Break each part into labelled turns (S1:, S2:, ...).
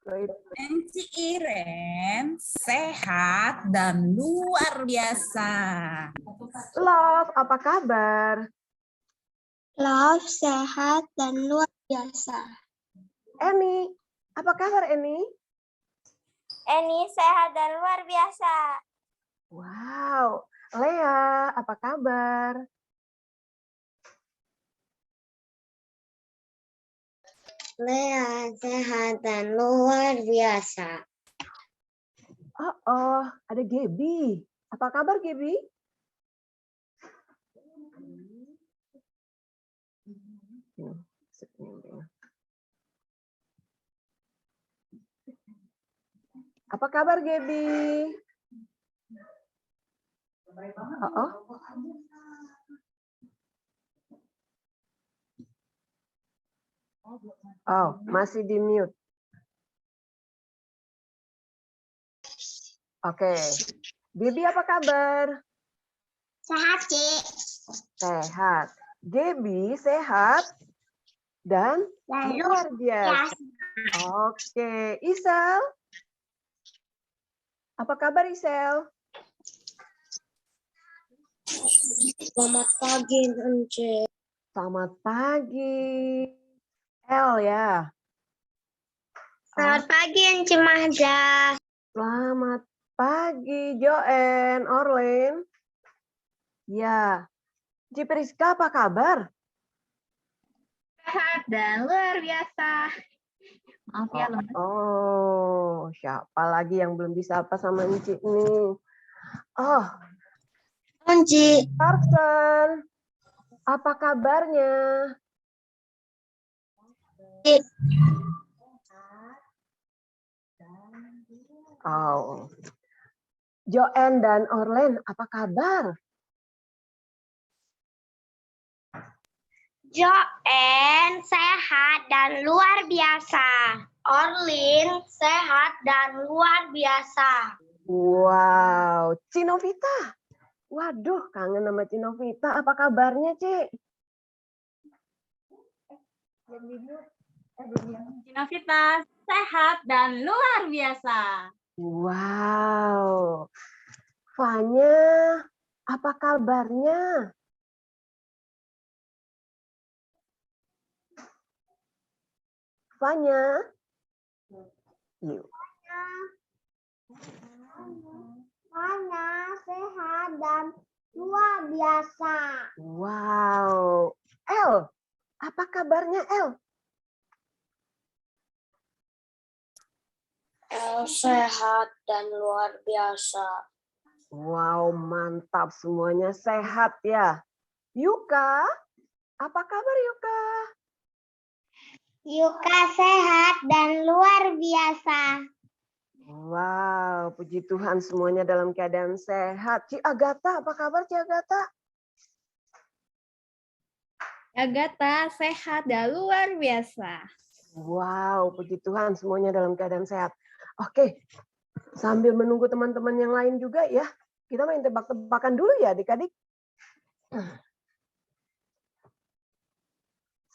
S1: Enci Iren sehat dan luar biasa.
S2: Love, apa kabar?
S3: Love sehat dan luar biasa.
S2: Eni, apa kabar Eni?
S3: Eni sehat dan luar biasa.
S2: Wow. Lea, apa kabar?
S3: Lea sehat dan luar biasa.
S2: Oh, ada Gaby. Apa kabar Gaby? Apa kabar Gaby? Oh, masih di mute. Oke. Gaby apa kabar?
S3: Sehat, Cik.
S2: Sehat. Gaby sehat dan luar biasa. Oke, Isel. Apa kabar Isel?
S3: Selamat pagi, Ence.
S2: Selamat pagi. El ya.
S3: Selamat pagi, Ence Mahja.
S2: Selamat pagi Joen, Orlin. Ya. Ci Priska apa kabar?
S4: Sehat dan luar biasa. Maaf ya, lemas.
S2: Oh, siapa lagi yang belum bisa apa sama Enci nih? Oh,
S3: Ence.
S2: Carson. Apa kabarnya? Oh. Joen dan Orlen, apa kabar?
S3: Joen sehat dan luar biasa. Orlin sehat dan luar biasa.
S2: Wow, Cinovita. Waduh, kangen sama Cinovita. Apa kabarnya, Ci?
S4: Cinovita sehat dan luar biasa.
S2: Wow. Fanya, apa kabarnya? Fanya? Yuk.
S3: Fanya sehat dan luar biasa.
S2: Wow. El, apa kabarnya El?
S3: El sehat dan luar biasa.
S2: Wow, mantap. Semuanya sehat ya. Yuka, apa kabar Yuka?
S3: Yuka sehat dan luar biasa.
S2: Wow, puji Tuhan semuanya dalam keadaan sehat. Ci Agatha, apa kabar Ci Agatha?
S4: Agatha sehat dan luar biasa.
S2: Wow, puji Tuhan semuanya dalam keadaan sehat. Oke, sambil menunggu teman-teman yang lain juga ya, kita main tebak-tebakan dulu ya adik-adik.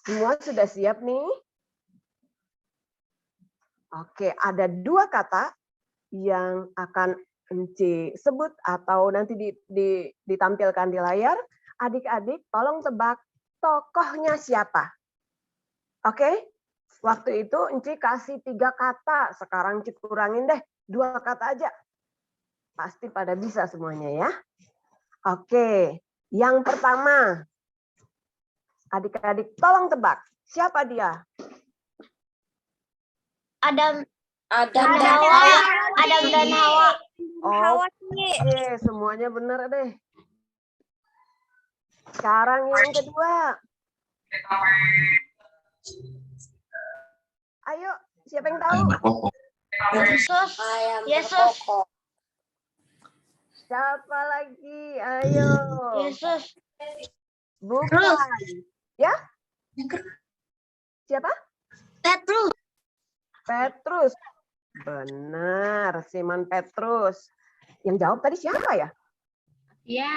S2: Semua sudah siap nih? Oke, ada dua kata yang akan Enci sebut atau nanti ditampilkan di layar. Adik-adik tolong tebak tokohnya siapa. Oke? Waktu itu Enci kasih 3 kata, sekarang Enci kurangin deh 2 kata aja. Pasti pada bisa semuanya ya. Oke, yang pertama. Adik-adik tolong tebak, siapa dia?
S3: Adam dan Hawa. Adam dan Hawa.
S2: Oke, semuanya benar deh. Sekarang yang kedua. Ayo, siapa yang tahu?
S3: Yesus.
S2: Siapa lagi? Ayo.
S3: Yesus.
S2: Bukan. Ya? Siapa?
S3: Petrus.
S2: Petrus. Benar, Simon Petrus. Yang jawab tadi siapa ya?
S4: Ya,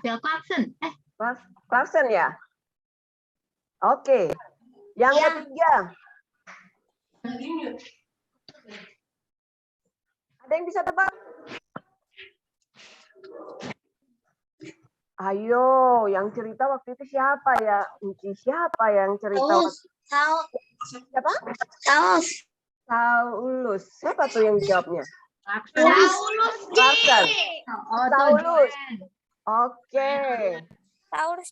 S4: Phil Clarkson.
S2: Clarkson ya? Oke. Yang ketiga. Ada yang bisa tebak? Ayo, yang cerita waktu itu siapa ya? Siapa yang cerita? Siapa? Saulus. Siapa tuh yang jawabnya? Larsen. Saulus. Oke.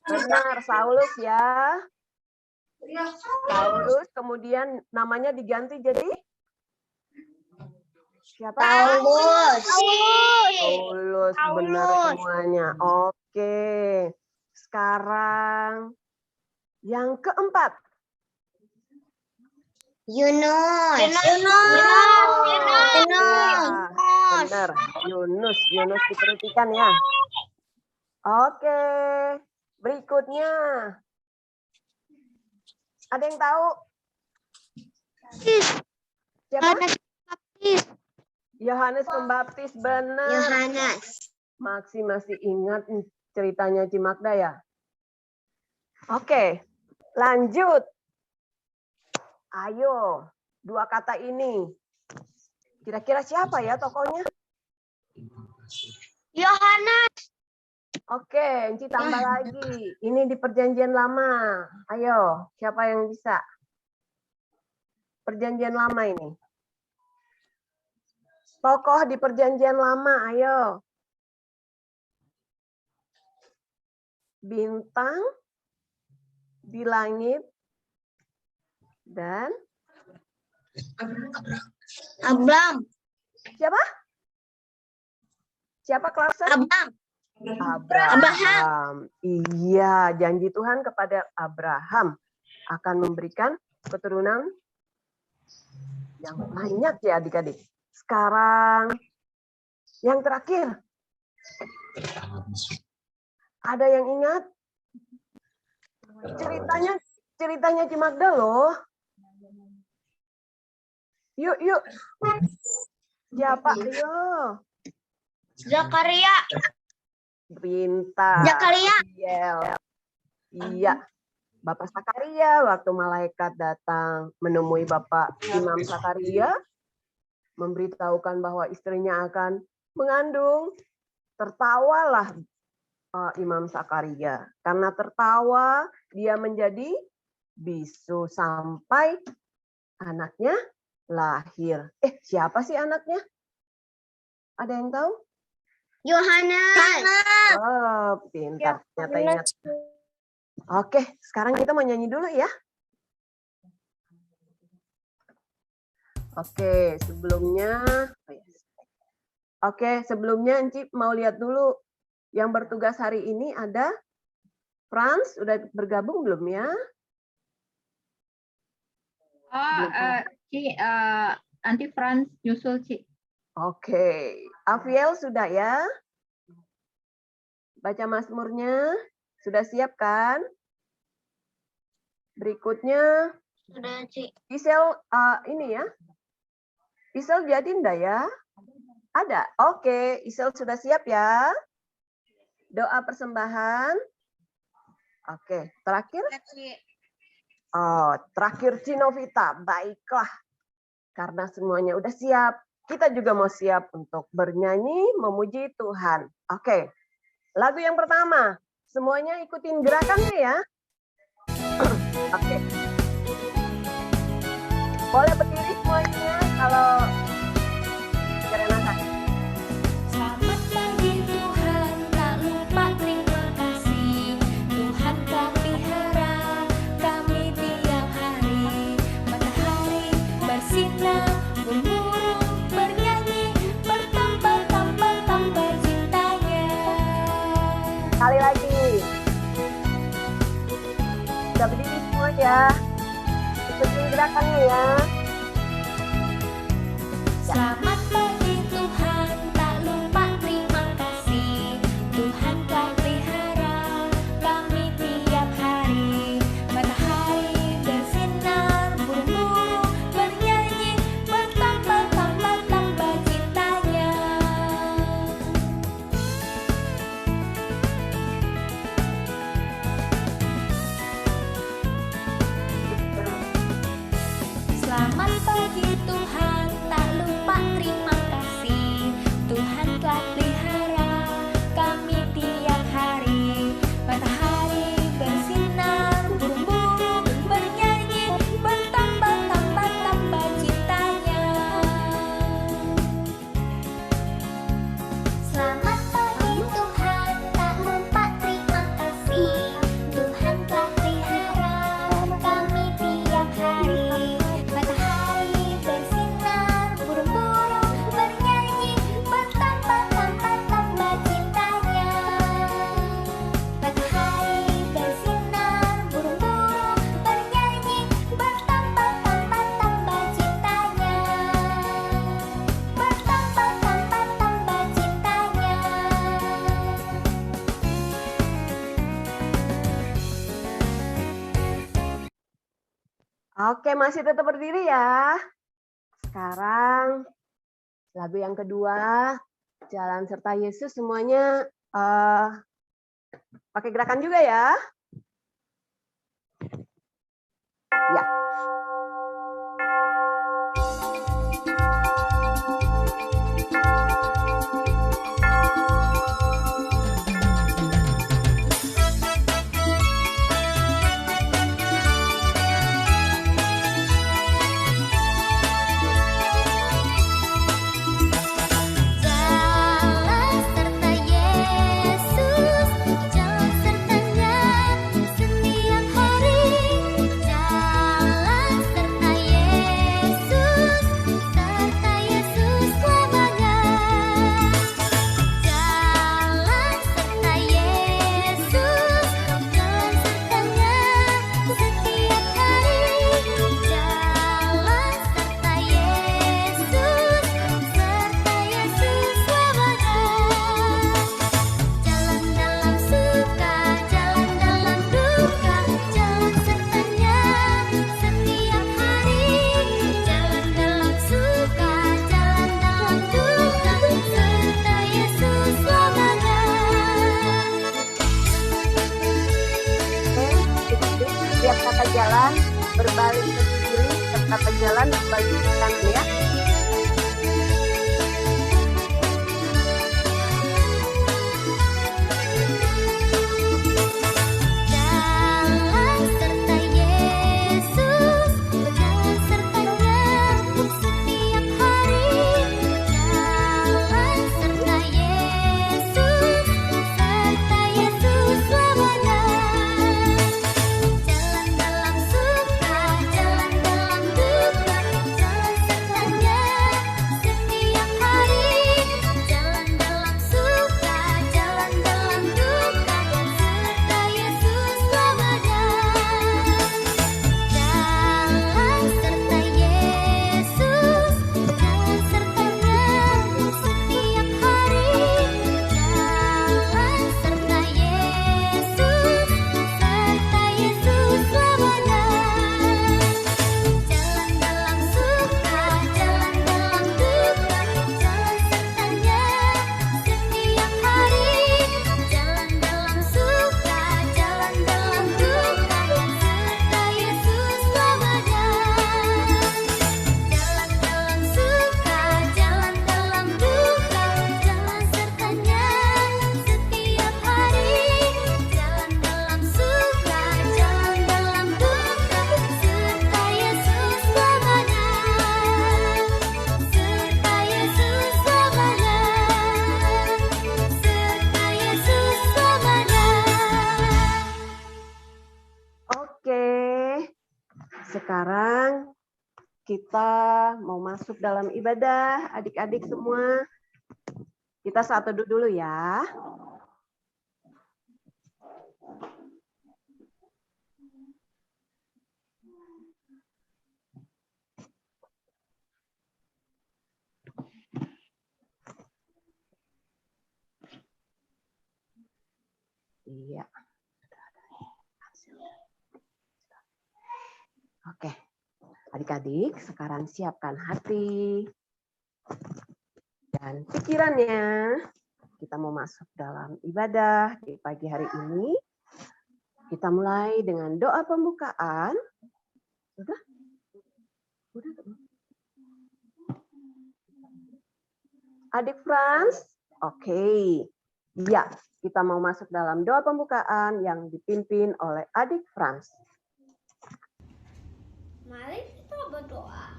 S2: Benar, Saulus ya. Saulus kemudian namanya diganti jadi siapa? Saulus, benar semuanya. Oke. Sekarang yang keempat.
S3: Yunus.
S2: Benar, Yunus diperhatikan ya. Oke. Berikutnya. Ada yang tahu? Siapa? Yohanes Pembaptis, benar. Maksi masih ingat ceritanya Cimagda ya? Oke, lanjut. Ayo, dua kata ini. Kira-kira siapa ya tokohnya?
S3: Yohanes.
S2: Oke, Enci tambah lagi. Ini di Perjanjian Lama. Ayo, siapa yang bisa? Perjanjian Lama ini. Tokoh di Perjanjian Lama, ayo. Bintang di langit dan
S3: Abraham.
S2: siapa? Siapa Clarkson? Abraham. Iya, janji Tuhan kepada Abraham akan memberikan keturunan yang banyak ya adik-adik. Sekarang yang terakhir. Ada yang ingat? Ceritanya Cimagda loh. Yuk. Siapa? Ayo.
S3: Zakaria.
S2: Pintar. Iya. Bapak Zakaria waktu malaikat datang menemui Bapak Imam Zakaria memberitahukan bahwa istrinya akan mengandung. Tertawalah Imam Zakaria. Karena tertawa dia menjadi bisu sampai anaknya lahir. Siapa sih anaknya? Ada yang tahu?
S3: Yohanes.
S2: Oh, pintar. Ternyata ingat. Oke, sekarang kita mau nyanyi dulu ya. Oke, sebelumnya Enci mau lihat dulu yang bertugas hari ini ada Franz, udah bergabung belum ya?
S4: Ci, nanti Franz nyusul Ci.
S2: Oke, Aviel sudah ya? Baca Mazmurnya, sudah siap kan? Berikutnya,
S3: Sudah, Ci.
S2: Isel ini ya? Isel jadi enggak ya? Ada? Oke, Isel sudah siap ya? Doa persembahan. Oke, terakhir? Oh, terakhir Cinovita. Baiklah. Karena semuanya udah siap, kita juga mau siap untuk bernyanyi memuji Tuhan. Oke. Lagu yang pertama. Semuanya ikutin gerakannya ya. Oke. Boleh berdiri semuanya kalau kerenakan.
S5: Selamat pagi Tuhan, tak lupa terima kasih. Tuhan kau pelihara kami tiap hari. Matahari bersinar, burung bernyanyi, bertambah-tambah cintanya.
S2: Sekali lagi. Sudah berdiri semua ya. Ikutin gerakannya ya.
S5: Selamat pagi Tuhan, tak lupa terima kasih. Tuhan kau pelihara kami tiap hari. Matahari bersinar, burung-burung bernyanyi, bertambah-tambah cintanya. Selamat
S2: Oke, masih tetap berdiri ya. Sekarang lagu yang kedua, Jalan Serta Yesus, semuanya pakai gerakan juga ya. Ya.
S5: Jalan serta Yesus, jalan sertanya setiap hari. Jalan serta Yesus selamanya. Jalan serta Yesus, jalan sertanya setiap hari. Jalan serta Yesus selamanya. Jalan dalam suka, jalan dalam duka, jalan sertanya setiap hari. Jalan dalam suka, jalan dalam duka, serta Yesus selamanya.
S2: Setiap kata jalan berbalik ke kiri, setiap kata jalan berbalik ke kanan ya.
S5: Jalan serta Yesus, jalan sertanya setiap hari. Jalan serta Yesus selamanya. Jalan dalam suka, jalan dalam duka, jalan sertanya setiap hari. Jalan dalam suka, jalan dalam duka, serta Yesus selamanya. Jalan serta Yesus, jalan sertanya setiap hari. Jalan serta Yesus selamanya. Jalan dalam suka, jalan dalam duka, jalan sertanya setiap hari. Jalan dalam suka, jalan dalam duka, serta Yesus selamanya. Jalan dalam suka, jalan dalam duka, jalan sertanya setiap hari. Jalan dalam suka, jalan dalam duka, serta Yesus selamanya. Serta Yesus selamanya. Serta Yesus selamanya.
S2: Oke. Sekarang kita mau masuk dalam ibadah, adik-adik semua. Kita saat teduh dulu ya. Iya. Oke. Adik-adik, sekarang siapkan hati dan pikirannya. Kita mau masuk dalam ibadah di pagi hari ini. Kita mulai dengan doa pembukaan. Sudah? Udah. Adik Frans? Oke. Ya, kita mau masuk dalam doa pembukaan yang dipimpin oleh adik Frans.
S3: Mari kita berdoa.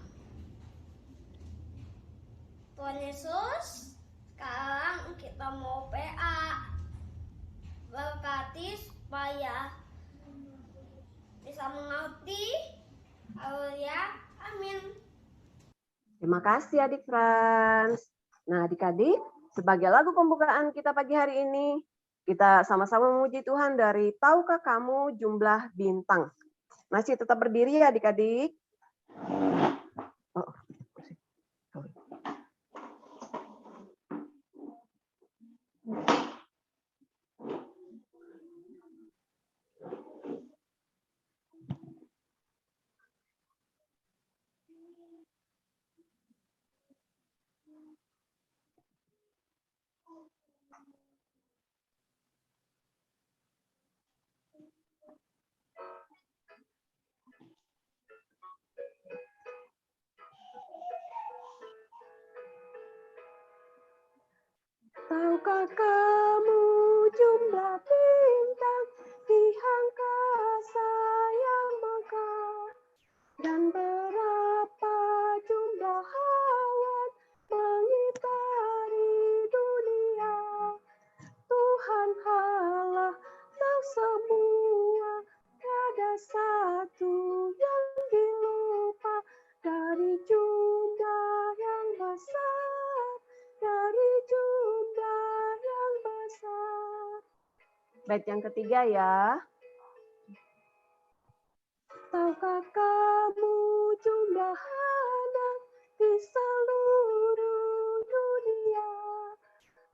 S3: Tuhan Yesus, sekarang kita mau PA. Berkati supaya bisa mengerti. Haleluya. Amin.
S2: Terima kasih adik Frans. Nah adik-adik, sebagai lagu pembukaan kita pagi hari ini, kita sama-sama memuji Tuhan dari Tahukah Kamu Jumlah Bintang. Masih tetap berdiri ya adik-adik. Tahukah kamu jumlah bintang di angkasa yang megah? Dan berapa jumlah awan mengitari dunia? Tuhan Allah tahu semua, tiada satu yang dilupa. Dari jumlah yang besar, dari jumlah yang besar. Bait yang ketiga ya. Tahukah kamu jumlah anak di seluruh dunia?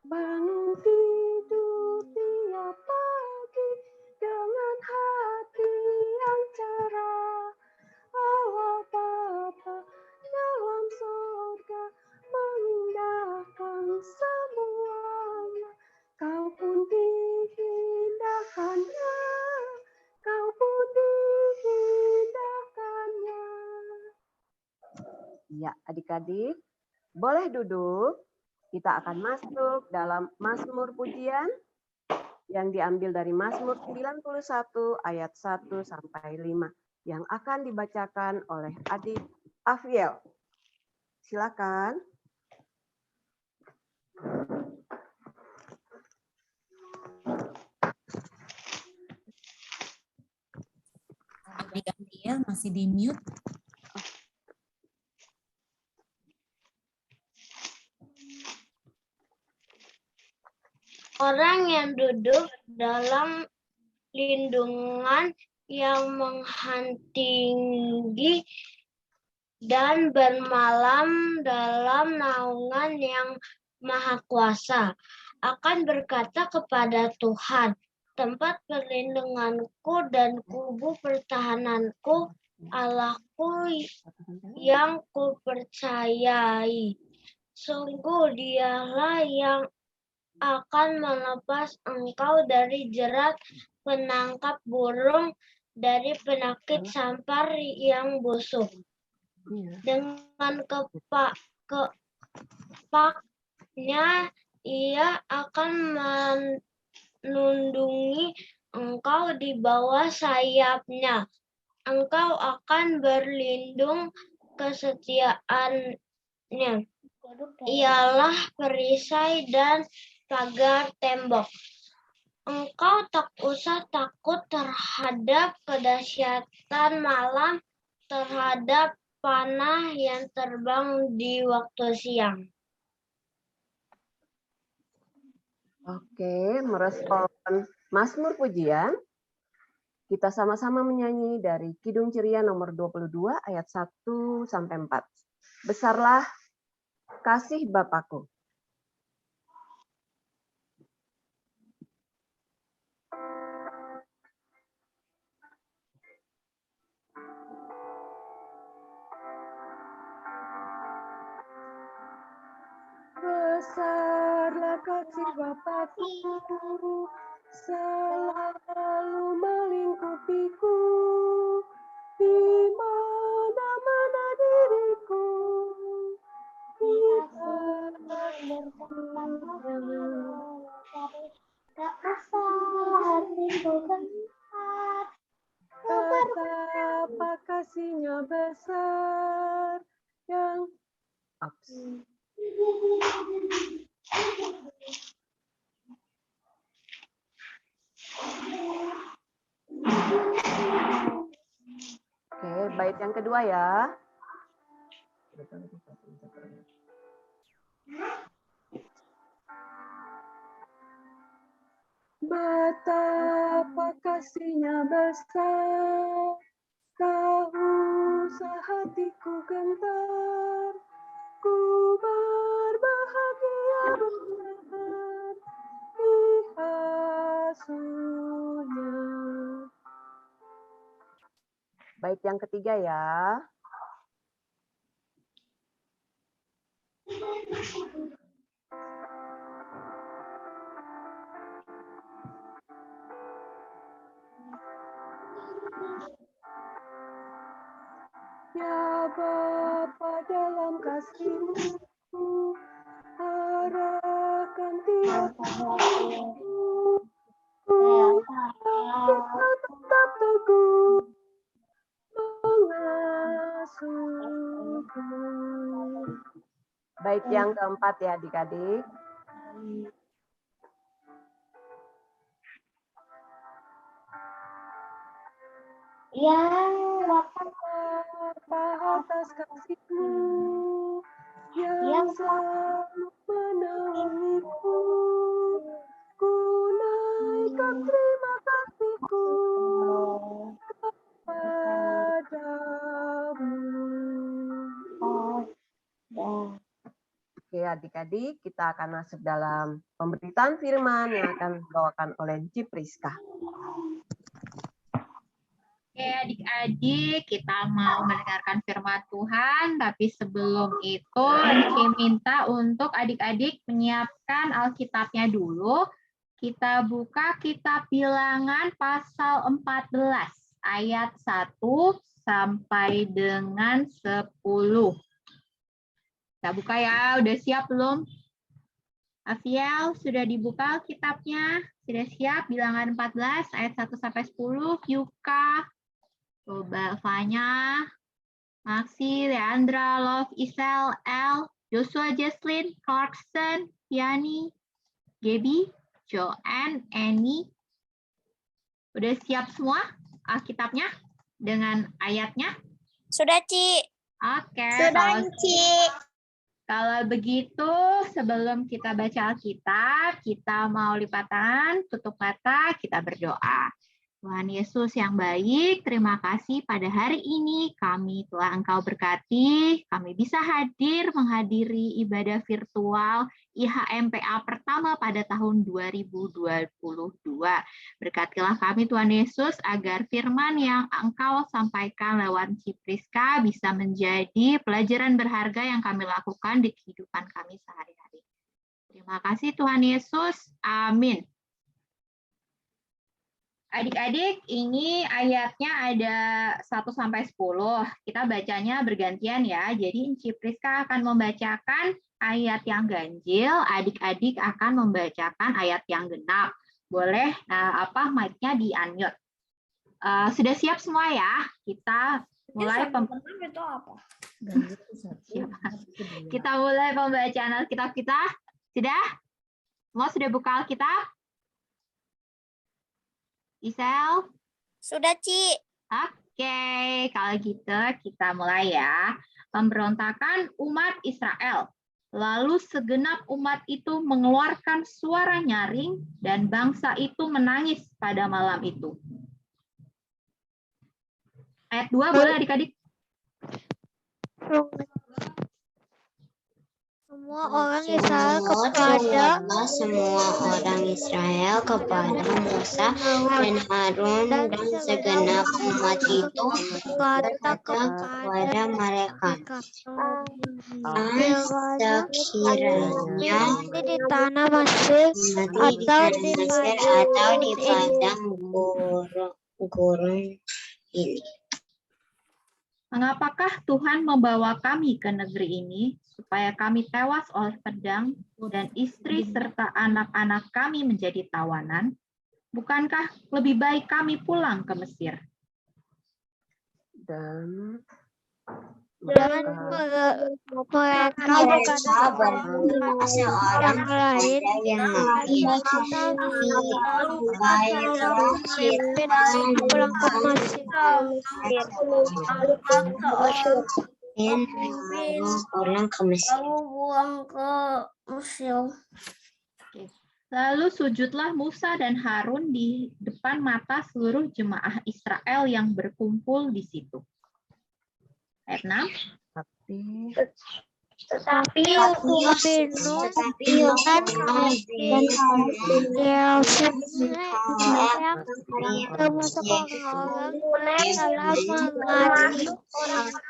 S2: Bangun tidur tiap pagi dengan hati yang cerah. Allah Bapa dalam surga mengindahkan semuanya. Kau pun diindahkannya, kau pun diindahkannya. Ya, adik-adik, boleh duduk. Kita akan masuk dalam Mazmur Pujian yang diambil dari Mazmur 91 ayat 1 sampai 5 yang akan dibacakan oleh adik Afiel. Silakan.
S1: Adik Afiel masih di mute.
S3: Orang yang duduk dalam lindungan yang menghantingi dan bermalam dalam naungan yang maha kuasa akan berkata kepada Tuhan, tempat perlindunganku dan kubu pertahananku, Allahku yang kupercayai. Sungguh dialah yang akan melepas engkau dari jerat penangkap burung, dari penyakit sampar yang busuk. Dengan kepaknya ia akan melindungi engkau di bawah sayapnya. Engkau akan berlindung, kesetiaannya ialah perisai dan pagar tembok. Engkau tak usah takut terhadap kedahsyatan malam, terhadap panah yang terbang di waktu siang.
S2: Oke, merespon Mazmur Pujian. Kita sama-sama menyanyi dari Kidung Ceria nomor 22 ayat 1 sampai 4. Besarlah kasih Bapakku. Besarlah kasih Bapakku, selalu melingkupiku, di mana-mana diriku. Betapa kasihnya besar yang Oke, bait yang kedua ya. Betapa kasihnya besar, tak usah hatiku gentar, ku berbahagia benar di asuhnya. Bait yang ketiga ya. Ya Bapa dalam kasih-Mu, arahkan Kita tetap teguh mengasuhku. Baik, yang keempat ya adik-adik.
S3: Yang
S2: Apa atas kasih-Mu yang selalu menaungiku, ku naikkan terima kasihku kepadamu. Oke adik-adik, kita akan masuk dalam pemberitaan firman yang akan dibawakan oleh Ci Priska.
S4: Oke, adik-adik, kita mau mendengarkan firman Tuhan, tapi sebelum itu, Enci minta untuk adik-adik menyiapkan Alkitabnya dulu. Kita buka kitab Bilangan pasal 14, ayat 1 sampai dengan 10. Kita buka ya, udah siap belum? Afiel, sudah dibuka Alkitabnya? Sudah siap? Bilangan 14, ayat 1 sampai 10. Yuka. Coba Fanya, Maxi, Leandra, Love, Isel, El, Joshua, Jesslyn, Clarkson, Yani, Gaby, Joanne, Annie. Udah siap semua Alkitabnya dengan ayatnya?
S3: Sudah, Ci.
S4: Oke.
S3: Sudah, Ci.
S4: Kalau begitu, sebelum kita baca Alkitab, kita mau lipat tangan, tutup mata, kita berdoa. Tuhan Yesus yang baik, terima kasih pada hari ini kami telah Engkau berkati, kami bisa hadir menghadiri ibadah virtual IHMPA pertama pada tahun 2022. Berkatilah kami Tuhan Yesus agar firman yang Engkau sampaikan lewat Ci Priska bisa menjadi pelajaran berharga yang kami lakukan di kehidupan kami sehari-hari. Terima kasih Tuhan Yesus, amin. Adik-adik, ini ayatnya ada 1-10. Kita bacanya bergantian ya. Jadi Ci Priska akan membacakan ayat yang ganjil, adik-adik akan membacakan ayat yang genap. Boleh mic-nya di-unmute. Sudah siap semua ya? Kita mulai Kita mulai pembacaan Alkitab kita. Sudah? Semua sudah buka Alkitab? Isel?
S3: Sudah, Ci.
S4: Oke, kalau gitu kita mulai ya. Pemberontakan umat Israel. Lalu segenap umat itu mengeluarkan suara nyaring dan bangsa itu menangis pada malam itu. Ayat 2 boleh adik-adik?
S5: Semua orang Israel kepada
S6: Musa dan Harun dan segenap umat itu berkata kepada mereka, sekiranya
S5: di tanah Mesir
S6: atau di padang gurun ini.
S4: Mengapakah Tuhan membawa kami ke negeri ini supaya kami tewas oleh pedang dan istri serta anak-anak kami menjadi tawanan? Bukankah lebih baik kami pulang ke Mesir?
S2: Dan
S5: mereka
S6: Mereka berdoa seorang
S5: lain
S6: yang lain.
S5: pulang ke Mesir.
S6: Pulang ke Mesir.
S4: Lalu sujudlah Musa dan Harun di depan mata seluruh jemaah Israel yang berkumpul di situ. Ayat 6.
S5: Tetapi Yunus dan termasuk orang-orang telah mengasihi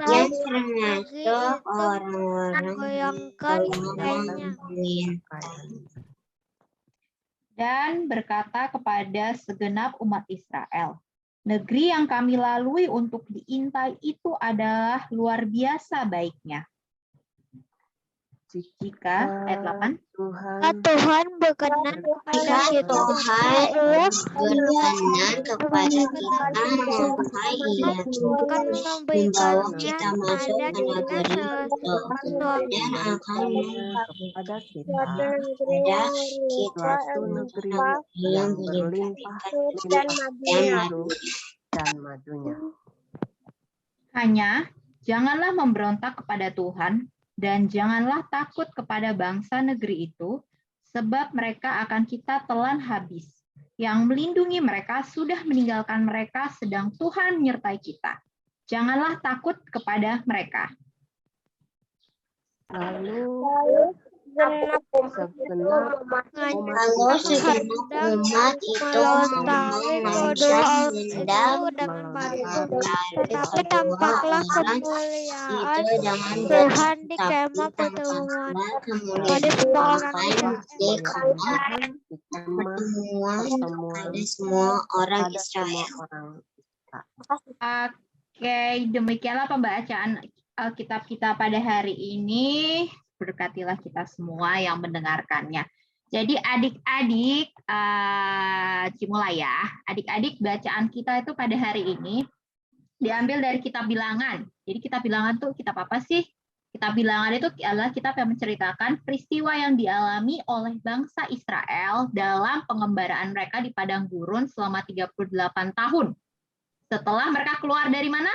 S6: Yang termasuk orang-orang
S5: goyangkan kayaknya.
S4: Dan berkata kepada segenap umat Israel, negeri yang kami lalui untuk diintai itu adalah luar biasa baiknya. Jika ayat 8.
S5: Tuhan berkenan kepada kita
S6: Tuhan
S5: Allah
S6: berkenan kepada kita maka Ia
S5: akan
S6: membawa
S5: memberikannya
S6: kita masuk
S5: kepada
S6: ke
S5: kita
S6: negeri itu dan akan
S2: kepada kita
S6: kepada kita
S2: suatu negeri
S6: yang
S2: yang berlimpah
S6: dan
S2: susu dan madunya.
S4: Hanya janganlah memberontak kepada Tuhan dan janganlah takut kepada bangsa negeri itu, sebab mereka akan kita telan habis. Yang melindungi mereka sudah meninggalkan mereka, sedang Tuhan menyertai kita. Janganlah takut kepada mereka.
S2: Lalu
S5: segenap
S2: segenap
S6: Kalau segenap umat itu
S5: melontarkan
S6: manusia
S5: kedua
S6: hendak
S5: itu dengan madu.
S6: melari
S5: Tetapi
S6: kedua
S5: tampaklah
S6: orang
S5: kemuliaan
S6: itu dengan
S5: Tuhan di
S6: tapi
S5: kemah pertemuan
S6: tampaklah kemuliaan
S5: pada semua orang
S6: Tuhan di kemah
S2: pertemuan
S6: kepada semua orang
S2: pada
S6: Israel.
S2: semua orang.
S4: Oke, demikianlah pembacaan Alkitab kita pada hari ini. Berkatilah kita semua yang mendengarkannya. Jadi adik-adik, dimulai ya. Adik-adik, bacaan kita itu pada hari ini diambil dari kitab Bilangan. Jadi kitab Bilangan tuh kitab apa sih? Kitab Bilangan itu adalah kitab yang menceritakan peristiwa yang dialami oleh bangsa Israel dalam pengembaraan mereka di padang gurun selama 38 tahun. Setelah mereka keluar dari mana?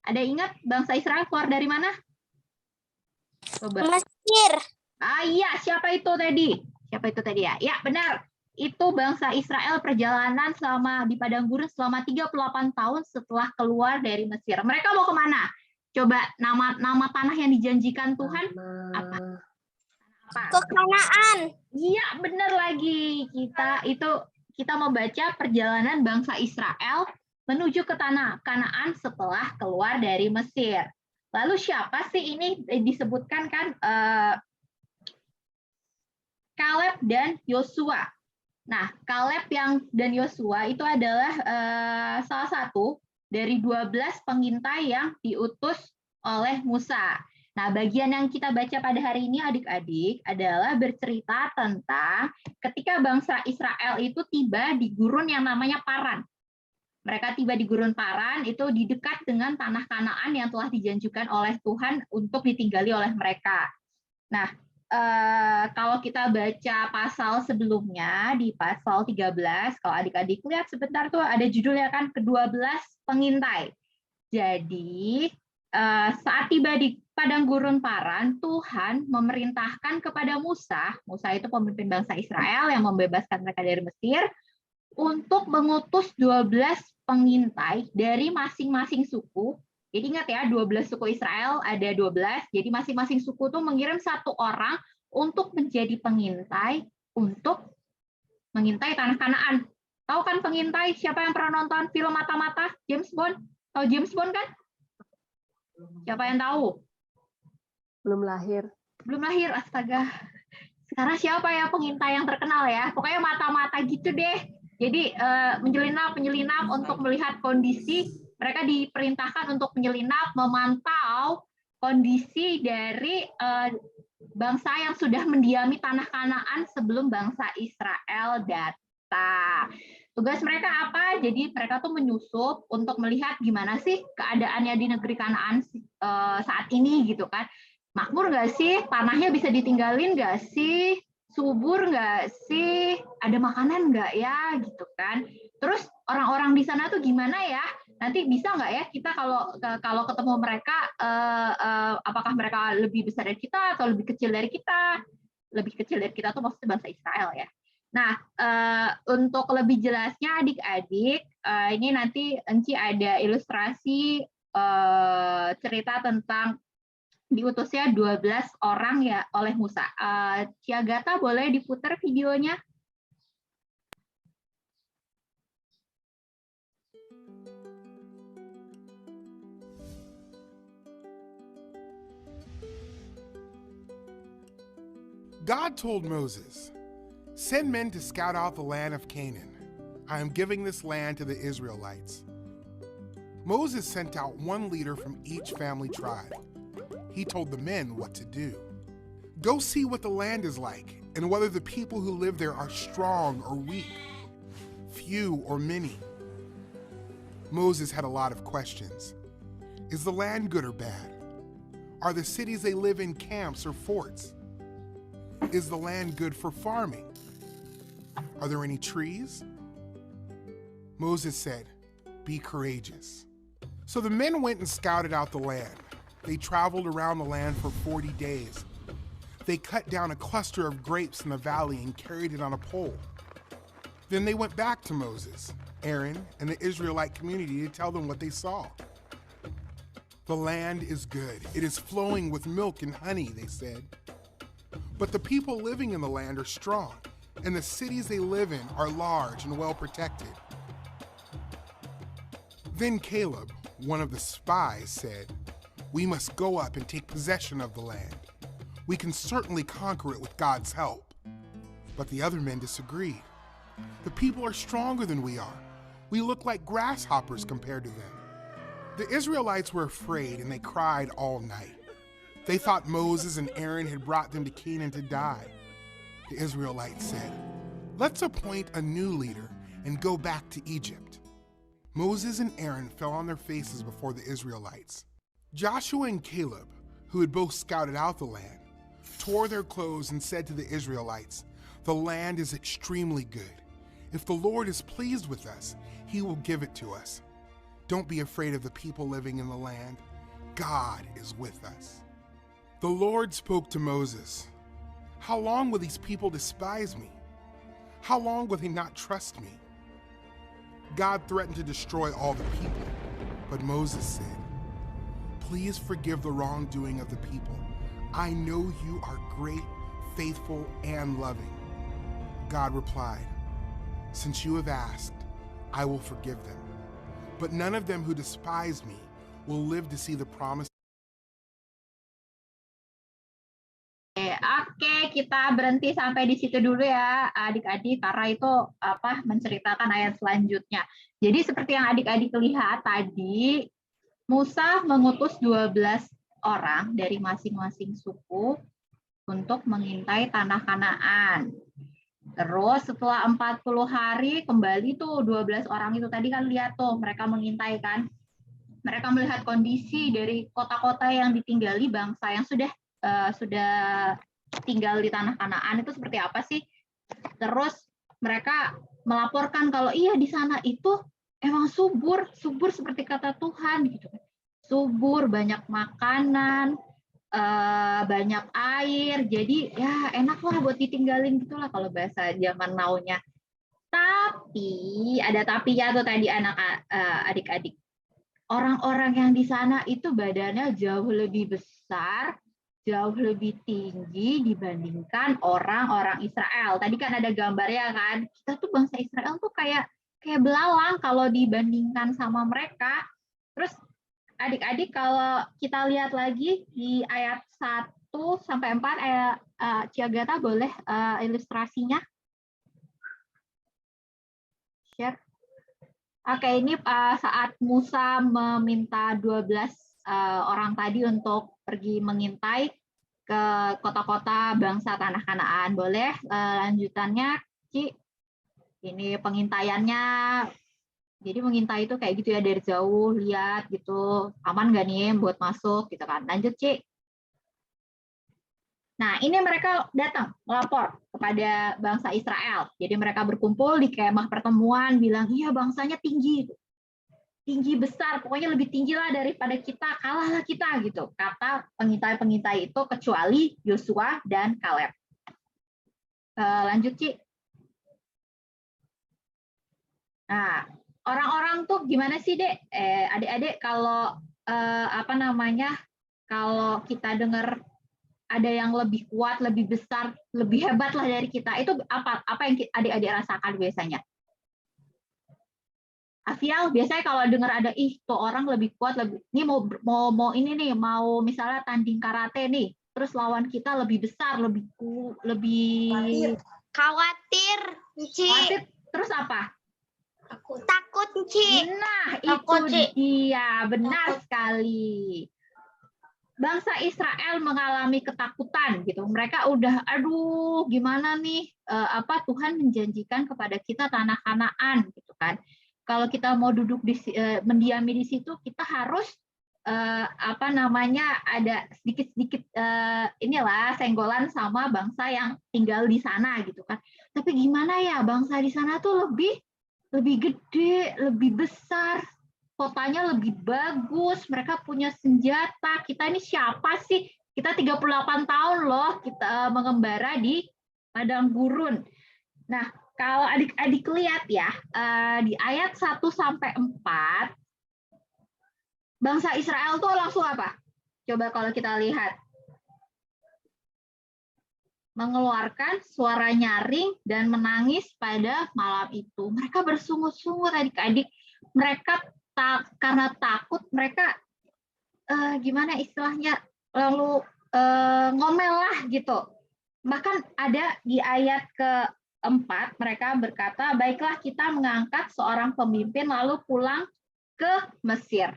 S4: Ada ingat bangsa Israel keluar dari mana? Coba.
S3: Mesir.
S4: Iya, siapa itu tadi? Siapa itu tadi ya? Ya, benar. Itu bangsa Israel perjalanan selama di padang gurun selama 38 tahun setelah keluar dari Mesir. Mereka mau kemana? Coba nama tanah yang dijanjikan Tuhan apa?
S3: Ke Kanaan.
S4: Iya, benar lagi. Kita mau baca perjalanan bangsa Israel menuju ke tanah Kanaan setelah keluar dari Mesir. Lalu siapa sih ini disebutkan kan Kaleb dan Yosua. Nah, Kaleb dan Yosua itu adalah salah satu dari 12 pengintai yang diutus oleh Musa. Nah, bagian yang kita baca pada hari ini adik-adik adalah bercerita tentang ketika bangsa Israel itu tiba di gurun yang namanya Paran. Mereka tiba di gurun Paran itu di dekat dengan tanah Kanaan yang telah dijanjikan oleh Tuhan untuk ditinggali oleh mereka. Nah, kalau kita baca pasal sebelumnya di pasal 13, kalau adik-adik lihat sebentar tuh ada judulnya kan ke-12 pengintai. Jadi saat tiba di padang gurun Paran, Tuhan memerintahkan kepada Musa itu pemimpin bangsa Israel yang membebaskan mereka dari Mesir, untuk mengutus 12 pengintai dari masing-masing suku. Jadi ingat ya, 12 suku Israel ada 12, jadi masing-masing suku tuh mengirim satu orang untuk menjadi pengintai untuk mengintai tanah Kanaan. Tahu kan pengintai? Siapa yang pernah nonton film Mata-Mata? James Bond? Tahu James Bond kan? Siapa yang tahu?
S2: Belum lahir.
S4: Belum lahir, astaga. Sekarang siapa ya pengintai yang terkenal ya? Pokoknya mata-mata gitu deh. Jadi menyelinap untuk melihat kondisi. Mereka diperintahkan untuk menyelinap, memantau kondisi dari bangsa yang sudah mendiami tanah Kanaan sebelum bangsa Israel datang. Tugas mereka apa? Jadi mereka tuh menyusup untuk melihat gimana sih keadaannya di negeri Kanaan saat ini gitu kan. Makmur nggak sih? Tanahnya bisa ditinggalin nggak sih? Subur nggak sih? Ada makanan nggak ya? Gitu kan. Terus orang-orang di sana tuh gimana ya? Nanti bisa nggak ya kita kalau ketemu mereka, apakah mereka lebih besar dari kita atau lebih kecil dari kita? Lebih kecil dari kita tuh maksudnya bangsa Israel ya. Nah, untuk lebih jelasnya adik-adik, ini nanti Enci ada ilustrasi cerita tentang diutusnya 12 orang ya oleh Musa. Ciagata boleh diputar videonya?
S7: God told Moses, "Send men to scout out the land of Canaan. I am giving this land to the Israelites." Moses sent out one leader from each family tribe. He told the men what to do. Go see what the land is like and whether the people who live there are strong or weak, few or many. Moses had a lot of questions. Is the land good or bad? Are the cities they live in camps or forts? Is the land good for farming? Are there any trees? Moses said, "Be courageous." So the men went and scouted out the land. They traveled around the land for 40 days. They cut down a cluster of grapes in the valley and carried it on a pole. Then they went back to Moses, Aaron, and the Israelite community to tell them what they saw. "The land is good. It is flowing with milk and honey," they said. "But the people living in the land are strong, and the cities they live in are large and well protected." Then Caleb, one of the spies, said, "We must go up and take possession of the land. We can certainly conquer it with God's help." But the other men disagreed. "The people are stronger than we are. We look like grasshoppers compared to them." The Israelites were afraid and they cried all night. They thought Moses and Aaron had brought them to Canaan to die. The Israelites said, "Let's appoint a new leader and go back to Egypt." Moses and Aaron fell on their faces before the Israelites. Joshua and Caleb, who had both scouted out the land, tore their clothes and said to the Israelites, "The land is extremely good. If the Lord is pleased with us, he will give it to us. Don't be afraid of the people living in the land. God is with us." The Lord spoke to Moses, "How long will these people despise me? How long will they not trust me?" God threatened to destroy all the people, but Moses said, "Please forgive the wrongdoing of the people. I know you are great, faithful, and loving." God replied, "Since you have asked, I will forgive them. But none of them who despise me will live to see the promise."
S4: Oke, kita berhenti sampai di situ dulu ya, adik-adik, karena itu menceritakan ayat selanjutnya. Jadi seperti yang adik-adik lihat tadi, Musa mengutus 12 orang dari masing-masing suku untuk mengintai tanah Kanaan. Terus setelah 40 hari kembali tuh 12 orang itu tadi kan lihat tuh mereka mengintai kan. Mereka melihat kondisi dari kota-kota yang ditinggali bangsa yang sudah tinggal di tanah Kanaan itu seperti apa sih? Terus mereka melaporkan kalau iya di sana itu emang subur seperti kata Tuhan gitu. Subur, banyak makanan, banyak air, jadi ya enak lah buat ditinggalin gitulah kalau bahasa zaman now-nya. Tapi ada tapinya tuh tadi adik-adik. Orang-orang yang di sana itu badannya jauh lebih besar, jauh lebih tinggi dibandingkan orang-orang Israel. Tadi kan ada gambarnya kan, kita tuh bangsa Israel tuh kayak belalang kalau dibandingkan sama mereka. Terus adik-adik kalau kita lihat lagi di ayat 1 sampai 4, Ciagata boleh ilustrasinya? Share. Oke, ini saat Musa meminta 12 orang tadi untuk pergi mengintai ke kota-kota bangsa tanah Kanaan. Boleh lanjutannya, Ci? Ini pengintaiannya. Jadi mengintai itu kayak gitu ya, dari jauh lihat gitu, aman nggak nih buat masuk gitu kan. Lanjut, Ci. Nah, ini mereka datang melapor kepada bangsa Israel. Jadi mereka berkumpul di kemah pertemuan, bilang, iya bangsanya tinggi, tinggi besar, pokoknya lebih tinggi lah daripada kita, kalahlah kita gitu. Kata pengintai-pengintai itu kecuali Yosua dan Kaleb. Lanjut, Ci. Nah, orang-orang tuh gimana sih, Dek? Adik-adik kalau kalau kita dengar ada yang lebih kuat, lebih besar, lebih hebat lah dari kita, itu apa yang adik-adik rasakan biasanya? Afial, biasanya kalau dengar ada tuh orang lebih kuat, ini mau misalnya tanding karate nih, terus lawan kita lebih besar, lebih
S3: Khawatir, Ci.
S4: khawatir, terus apa?
S3: Takut, Ci.
S4: Nah,
S3: Takut,
S4: itu
S3: Ci.
S4: dia, benar sekali. bangsa Israel mengalami ketakutan gitu. Mereka udah, aduh, gimana nih? Tuhan menjanjikan kepada kita tanah Kanaan gitu kan. Kalau kita mau duduk mendiami di situ, kita harus ada sedikit-sedikit senggolan sama bangsa yang tinggal di sana gitu kan. Tapi gimana ya, bangsa di sana tuh lebih gede, lebih besar, kotanya lebih bagus, mereka punya senjata. Kita ini siapa sih? Kita 38 tahun loh kita mengembara di padang gurun. Nah, kalau adik-adik lihat ya, di ayat 1 sampai 4 bangsa Israel tuh langsung apa? Coba kalau kita lihat. Mengeluarkan suara nyaring dan menangis pada malam itu. Mereka bersungut-sungut adik-adik. Mereka karena takut, mereka gimana istilahnya, lalu ngomel lah gitu. Bahkan ada di ayat ke-4, mereka berkata, baiklah kita mengangkat seorang pemimpin lalu pulang ke Mesir.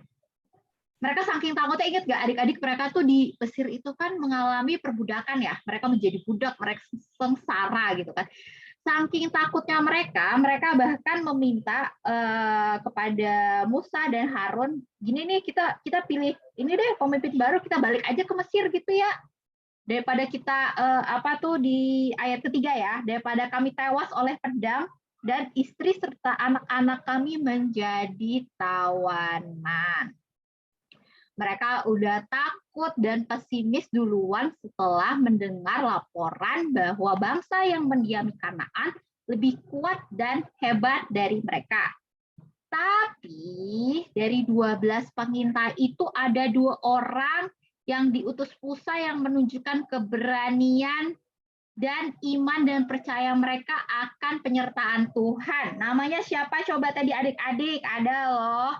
S4: Mereka saking takutnya, ingat nggak adik-adik, mereka tuh di Mesir itu kan mengalami perbudakan ya, mereka menjadi budak, mereka sengsara gitu kan. Saking takutnya mereka bahkan meminta kepada Musa dan Harun, gini nih, kita pilih ini deh pemimpin baru, kita balik aja ke Mesir gitu ya, daripada kita di ayat ketiga ya, daripada kami tewas oleh pedang dan istri serta anak-anak kami menjadi tawanan. Mereka udah takut dan pesimis duluan setelah mendengar laporan bahwa bangsa yang mendiami Kanaan lebih kuat dan hebat dari mereka. Tapi dari 12 pengintai itu ada 2 orang yang diutus Musa yang menunjukkan keberanian dan iman dan percaya mereka akan penyertaan Tuhan. Namanya siapa coba tadi adik-adik? Ada loh.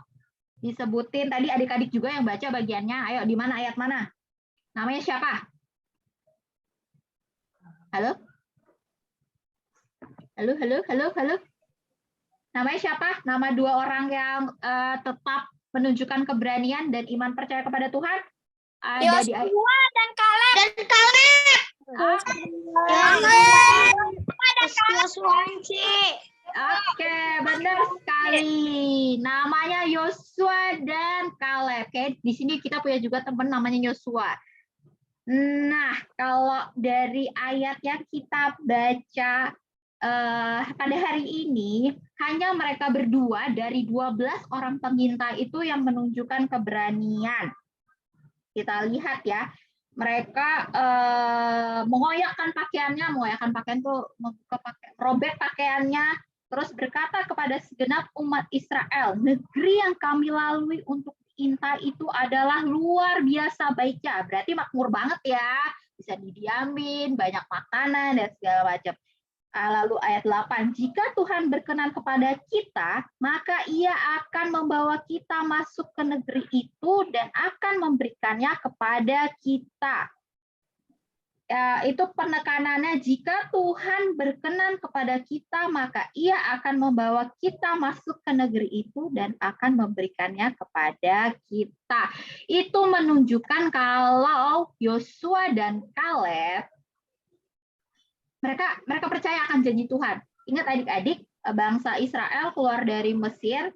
S4: Disebutin tadi adik-adik juga yang baca bagiannya. Ayo, di mana ayat mana? Namanya siapa? Halo? Halo. Namanya siapa? Nama 2 orang yang tetap menunjukkan keberanian dan iman percaya kepada Tuhan. Ada di ayat.
S3: Dan Kaleb.
S4: Oke, benar sekali. Namanya Yosua dan Kaleb. Oke, di sini kita punya juga teman namanya Yosua. Nah, kalau dari ayat yang kita baca pada hari ini, hanya mereka berdua dari 12 orang pengintai itu yang menunjukkan keberanian. Kita lihat ya, mereka mengoyakkan pakaian tuh, robek pakaiannya, terus berkata kepada segenap umat Israel, negeri yang kami lalui untuk diintai itu adalah luar biasa baiknya. Berarti makmur banget ya, bisa didiamin, banyak makanan dan segala macam. Lalu ayat 8, jika Tuhan berkenan kepada kita, maka Ia akan membawa kita masuk ke negeri itu dan akan memberikannya kepada kita. Itu penekanannya, jika Tuhan berkenan kepada kita, maka Ia akan membawa kita masuk ke negeri itu dan akan memberikannya kepada kita. Itu menunjukkan kalau Yosua dan Kaleb mereka percaya akan janji Tuhan. Ingat adik-adik, bangsa Israel keluar dari Mesir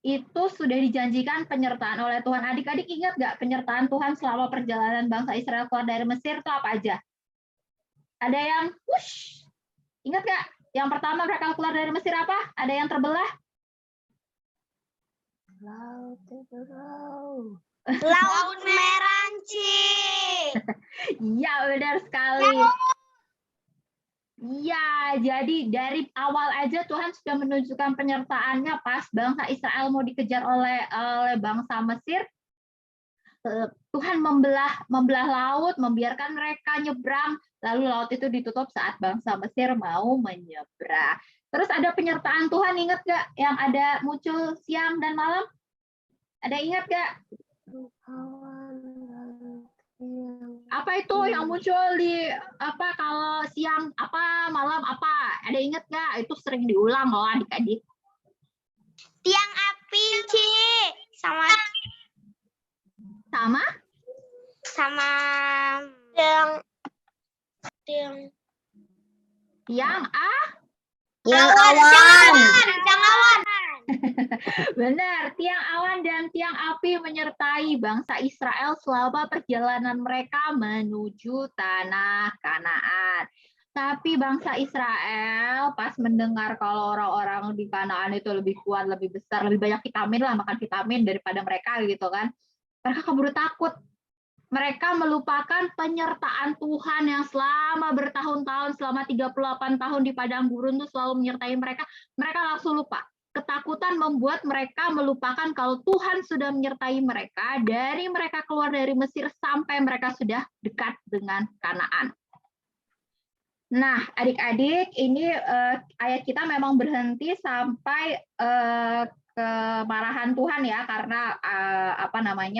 S4: itu sudah dijanjikan penyertaan oleh Tuhan. Adik-adik ingat nggak penyertaan Tuhan selama perjalanan bangsa Israel keluar dari Mesir itu apa aja? Ada yang ingat nggak? Yang pertama mereka keluar dari Mesir apa? Ada yang terbelah?
S3: Laut Merah.
S4: Iya, benar sekali. Ya, jadi dari awal aja Tuhan sudah menunjukkan penyertaannya pas bangsa Israel mau dikejar oleh bangsa Mesir. Tuhan membelah laut, membiarkan mereka nyebrang, lalu laut itu ditutup saat bangsa Mesir mau menyeberang. Terus ada penyertaan Tuhan, ingat gak yang ada muncul siang dan malam? Ada ingat gak? Apa itu yang muncul di kalau siang apa, malam apa? Ada ingat nggak? Itu sering diulang loh adik-adik.
S3: Tiang api, Ci. Sama sama yang
S4: Tiang
S6: Yang awan.
S4: Benar, tiang awan dan tiang api menyertai bangsa Israel selama perjalanan mereka menuju tanah Kanaan. Tapi bangsa Israel pas mendengar kalau orang-orang di Kanaan itu lebih kuat, lebih besar, lebih banyak vitamin lah, makan vitamin daripada mereka gitu kan. Mereka keburu takut. Mereka melupakan penyertaan Tuhan yang selama bertahun-tahun, selama 38 tahun di padang gurun itu selalu menyertai mereka. Mereka langsung lupa. Ketakutan membuat mereka melupakan kalau Tuhan sudah menyertai mereka dari mereka keluar dari Mesir sampai mereka sudah dekat dengan Kanaan. Nah, adik-adik, ini ayat kita memang berhenti sampai kemarahan Tuhan ya, karena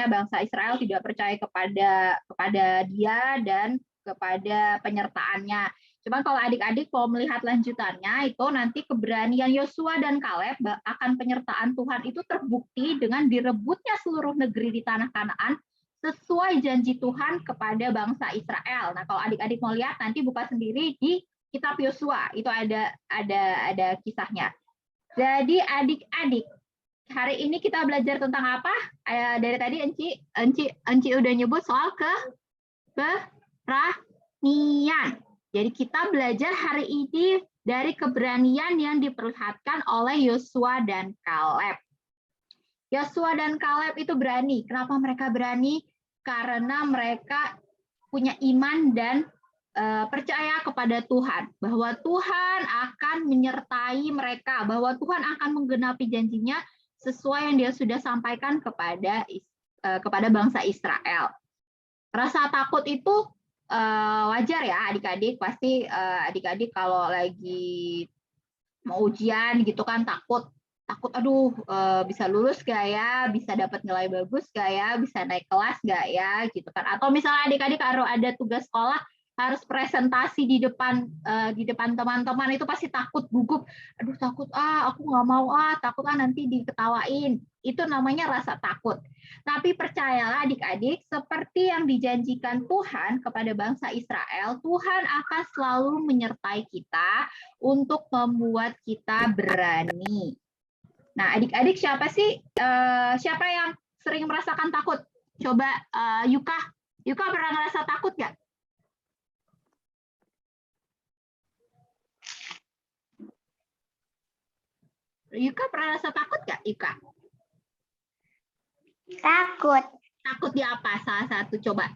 S4: bangsa Israel tidak percaya kepada Dia dan kepada penyertaannya. Cuman kalau adik-adik mau melihat lanjutannya, itu nanti keberanian Yosua dan Kaleb akan penyertaan Tuhan itu terbukti dengan direbutnya seluruh negeri di tanah Kanaan sesuai janji Tuhan kepada bangsa Israel. Nah, kalau adik-adik mau lihat nanti buka sendiri di kitab Yosua, itu ada kisahnya. Jadi adik-adik, hari ini kita belajar tentang apa? Dari tadi Enci udah nyebut soal keberanian. Jadi kita belajar hari ini dari keberanian yang diperlihatkan oleh Yosua dan Kaleb. Yosua dan Kaleb itu berani. Kenapa mereka berani? Karena mereka punya iman dan percaya kepada Tuhan, bahwa Tuhan akan menyertai mereka, bahwa Tuhan akan menggenapi janjinya sesuai yang Dia sudah sampaikan kepada bangsa Israel. Rasa takut itu wajar ya adik-adik, pasti adik-adik kalau lagi mau ujian gitu kan takut aduh bisa lulus gak ya, bisa dapat nilai bagus gak ya, bisa naik kelas gak ya gitu kan. Atau misalnya adik-adik kalau ada tugas sekolah harus presentasi di depan teman-teman, itu pasti takut, gugup, aduh takut aku nggak mau takut nanti diketawain. Itu namanya rasa takut. Tapi percayalah adik-adik, seperti yang dijanjikan Tuhan kepada bangsa Israel, Tuhan akan selalu menyertai kita untuk membuat kita berani. Nah, adik-adik siapa yang sering merasakan takut? Coba Yuka pernah merasa takut nggak? Yuka pernah rasa takut nggak, Yuka?
S3: Takut.
S4: Takut di apa? Salah satu coba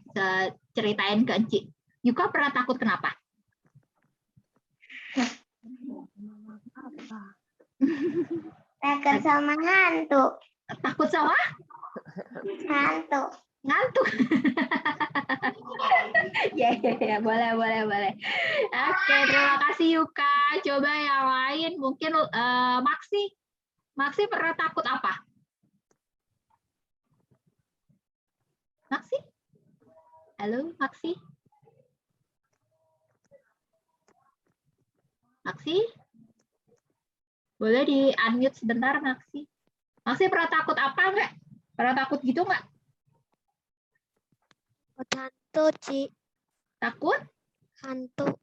S4: ceritain ke Enci. Yuka pernah takut kenapa?
S3: Takut sama hantu.
S4: Takut sama?
S3: Hantu.
S4: Ngantuk. Ya, boleh. Oke, terima kasih Yuka. Coba yang lain, mungkin Maksi. Maksi pernah takut apa? Maksi? Halo, Maksi? Maksi? Boleh di-unmute sebentar, Maksi. Maksi pernah takut apa enggak? Pernah takut gitu enggak?
S5: Hantu, Ci.
S4: Takut?
S5: Hantu.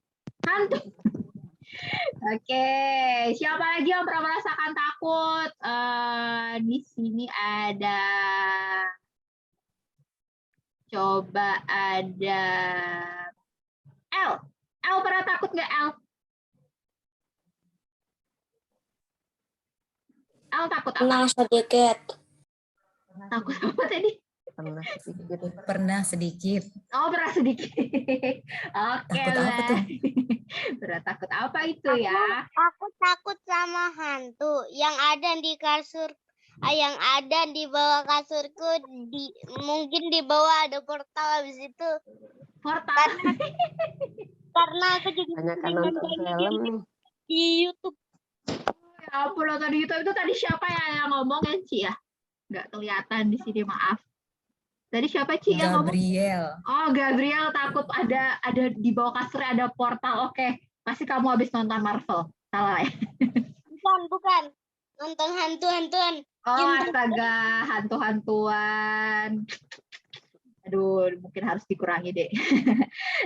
S4: Oke, siapa lagi yang pernah merasakan takut? Di sini ada, coba ada El. El pernah takut nggak El? El takut apa?
S3: Pernah sedikit.
S4: Takut apa tadi?
S1: Pernah sedikit.
S4: Oh, pernah sedikit. Oke
S1: Takut
S4: lah.
S1: apa tuh?
S4: Pernah takut apa itu ya?
S3: Aku takut sama hantu yang ada di kasur, yang ada di bawah kasurku. Mungkin di bawah ada portal, habis itu.
S4: Portal.
S3: Karena aku juga
S2: Banyak kan nonton film nih.
S3: di YouTube.
S4: Ya ampun, nonton YouTube itu tadi siapa yang ngomong ya, Ci ya? Nggak kelihatan di sini, maaf. Tadi siapa Ci yang ngomong?
S1: Gabriel.
S4: Oh, Gabriel takut ada di bawah kasurnya ada portal. Oke, pasti kamu habis nonton Marvel. Salah ya?
S3: Bukan. Nonton hantu-hantuan.
S4: Oh,
S3: Yang
S4: astaga, hantu-hantuan. Aduh, mungkin harus dikurangi deh.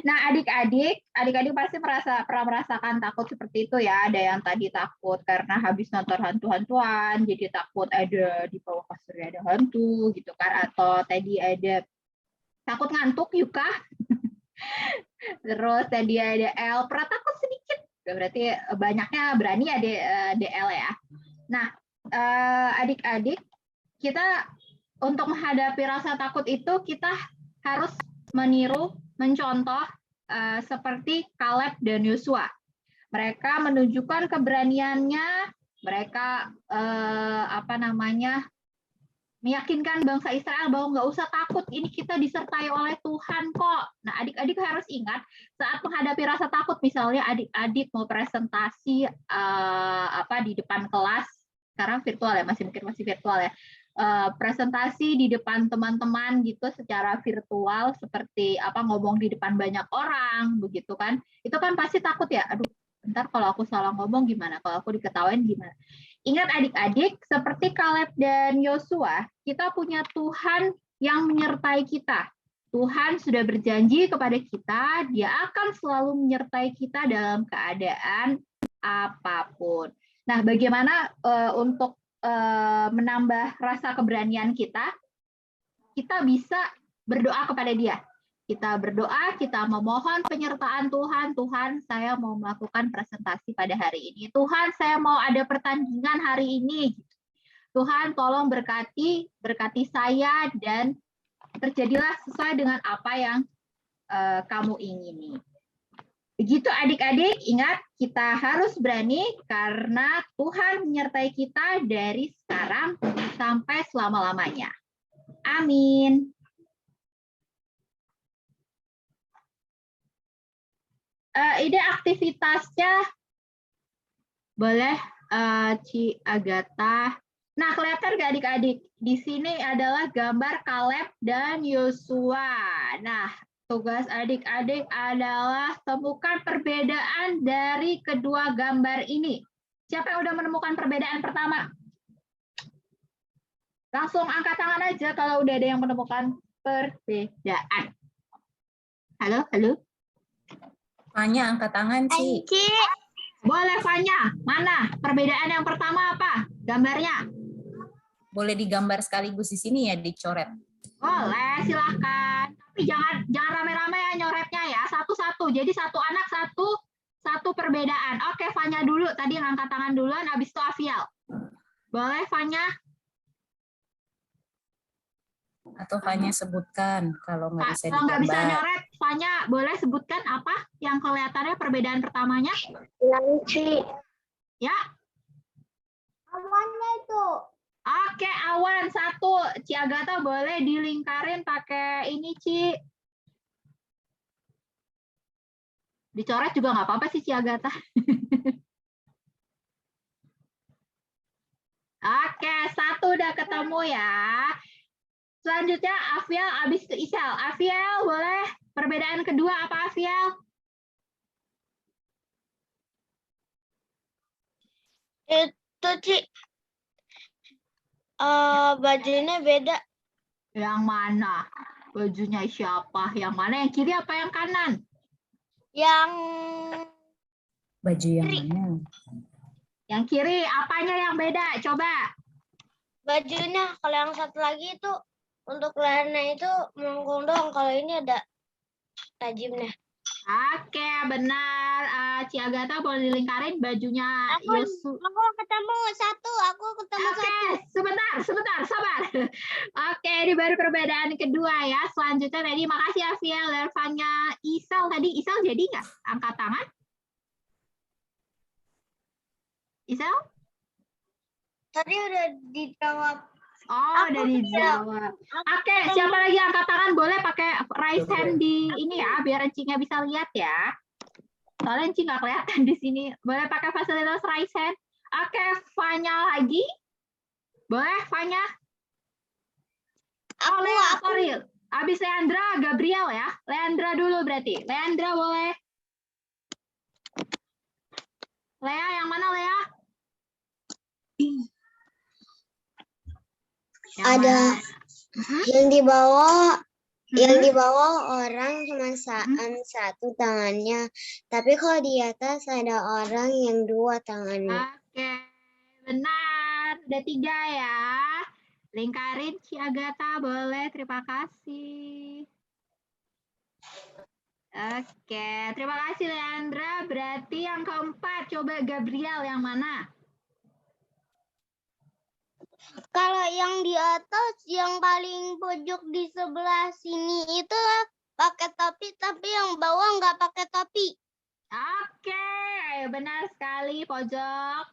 S4: Nah, adik-adik pasti pernah merasakan takut seperti itu ya. Ada yang tadi takut karena habis nonton hantu-hantuan, jadi takut ada di bawah kasurnya ada hantu gitu kan. Atau tadi ada takut ngantuk Yuka. Terus tadi ada L, pernah takut sedikit. Berarti banyaknya berani ya DL ya. Nah, adik-adik, kita untuk menghadapi rasa takut itu kita harus meniru, mencontoh seperti Kaleb dan Yosua. Mereka menunjukkan keberaniannya, mereka meyakinkan bangsa Israel bahwa nggak usah takut, ini kita disertai oleh Tuhan kok. Nah, adik-adik harus ingat saat menghadapi rasa takut, misalnya adik-adik mau presentasi di depan kelas, sekarang virtual ya, masih virtual ya. Presentasi di depan teman-teman gitu secara virtual seperti ngomong di depan banyak orang begitu kan, itu kan pasti takut ya, aduh bentar kalau aku salah ngomong gimana, kalau aku diketawain gimana. Ingat adik-adik, seperti Kaleb dan Yosua, kita punya Tuhan yang menyertai kita. Tuhan sudah berjanji kepada kita, Dia akan selalu menyertai kita dalam keadaan apapun. Nah, bagaimana untuk menambah rasa keberanian kita bisa berdoa kepada Dia. Kita berdoa, kita memohon penyertaan Tuhan. Tuhan, saya mau melakukan presentasi pada hari ini. Tuhan, saya mau ada pertandingan hari ini. Tuhan, tolong berkati saya dan terjadilah sesuai dengan apa yang kamu ingini. Begitu adik-adik, ingat kita harus berani karena Tuhan menyertai kita dari sekarang sampai selama-lamanya. Amin. Ide aktivitasnya boleh Ci Agatha. Nah, kelihatan nggak adik-adik? Di sini adalah gambar Kaleb dan Yosua. Nah, tugas adik-adik adalah temukan perbedaan dari kedua gambar ini. Siapa yang udah menemukan perbedaan pertama? Langsung angkat tangan aja kalau udah ada yang menemukan perbedaan. Halo, halo.
S1: Fanya angkat tangan, Ci.
S4: Boleh, Fanya. Mana? Perbedaan yang pertama apa? Gambarnya?
S1: Boleh digambar sekaligus di sini ya, dicoret.
S4: Boleh, silakan. Tapi jangan rame-rame ya nyoretnya ya, satu-satu. Jadi satu anak satu perbedaan. Oke, Fanya dulu. Tadi yang angkat tangan duluan, habis itu Afial. Boleh, Fanya?
S1: Atau Fanya sebutkan kalau nggak bisa
S4: Kalau nggak bisa
S1: digambar.
S4: nyoret, Fanya boleh sebutkan apa yang kelihatannya perbedaan pertamanya?
S5: Nanti.
S4: Ya.
S3: Awannya itu.
S4: Oke, awan satu. Ci Agatha boleh dilingkarin pakai ini, Ci. Dicoret juga nggak apa-apa sih, Ci Agatha. Oke, satu udah ketemu ya. Selanjutnya Afial, habis itu Isal. Afial, boleh perbedaan kedua apa, Afial?
S3: Itu, Ci. Bajunya beda.
S4: Yang mana? Bajunya siapa? Yang mana? Yang kiri apa yang kanan?
S3: Yang
S1: Baju yang
S3: kiri.
S1: mana?
S4: Yang kiri, apanya yang beda? Coba.
S3: Bajunya, kalau yang satu lagi itu untuk lehernya itu melengkung doang. Kalau ini ada tajamnya.
S4: Oke, benar. Ci Agatha boleh dilingkarin bajunya Yosu.
S3: Aku ketemu satu.
S4: Oke, sebentar, sabar. Oke, ini baru perbedaan kedua ya. Selanjutnya tadi makasih Afial dan Fanya. Isal tadi, Isal jadi nggak angkat tangan? Isal?
S3: Tadi udah dijawab.
S4: Oh, udah dijawab. Oke, siapa lagi angkat tangan boleh pakai raise hand di ini ya, biar Encingnya bisa lihat ya. Soalnya Encing nggak kelihatan di sini. Boleh pakai fasilitas raise hand. Oke, Fanya lagi. Boleh, Fanya? Oh, Lea, sorry. Habis Leandra, Gabriel ya. Leandra dulu berarti. Leandra boleh. Lea, yang mana Lea? Yang
S5: Ada
S4: mana?
S5: yang di bawah
S3: Yang di bawah orang cuma satu tangannya, tapi kalau di atas ada orang yang dua tangannya.
S4: Oke, benar. Udah 3 ya. Lingkarin Ci Agatha, boleh. Terima kasih. Oke, terima kasih Leandra. Berarti yang keempat, coba Gabriel yang mana?
S3: Kalau yang di atas, yang paling pojok di sebelah sini itu pakai topi, tapi yang bawah nggak pakai topi.
S4: Oke, benar sekali pojok.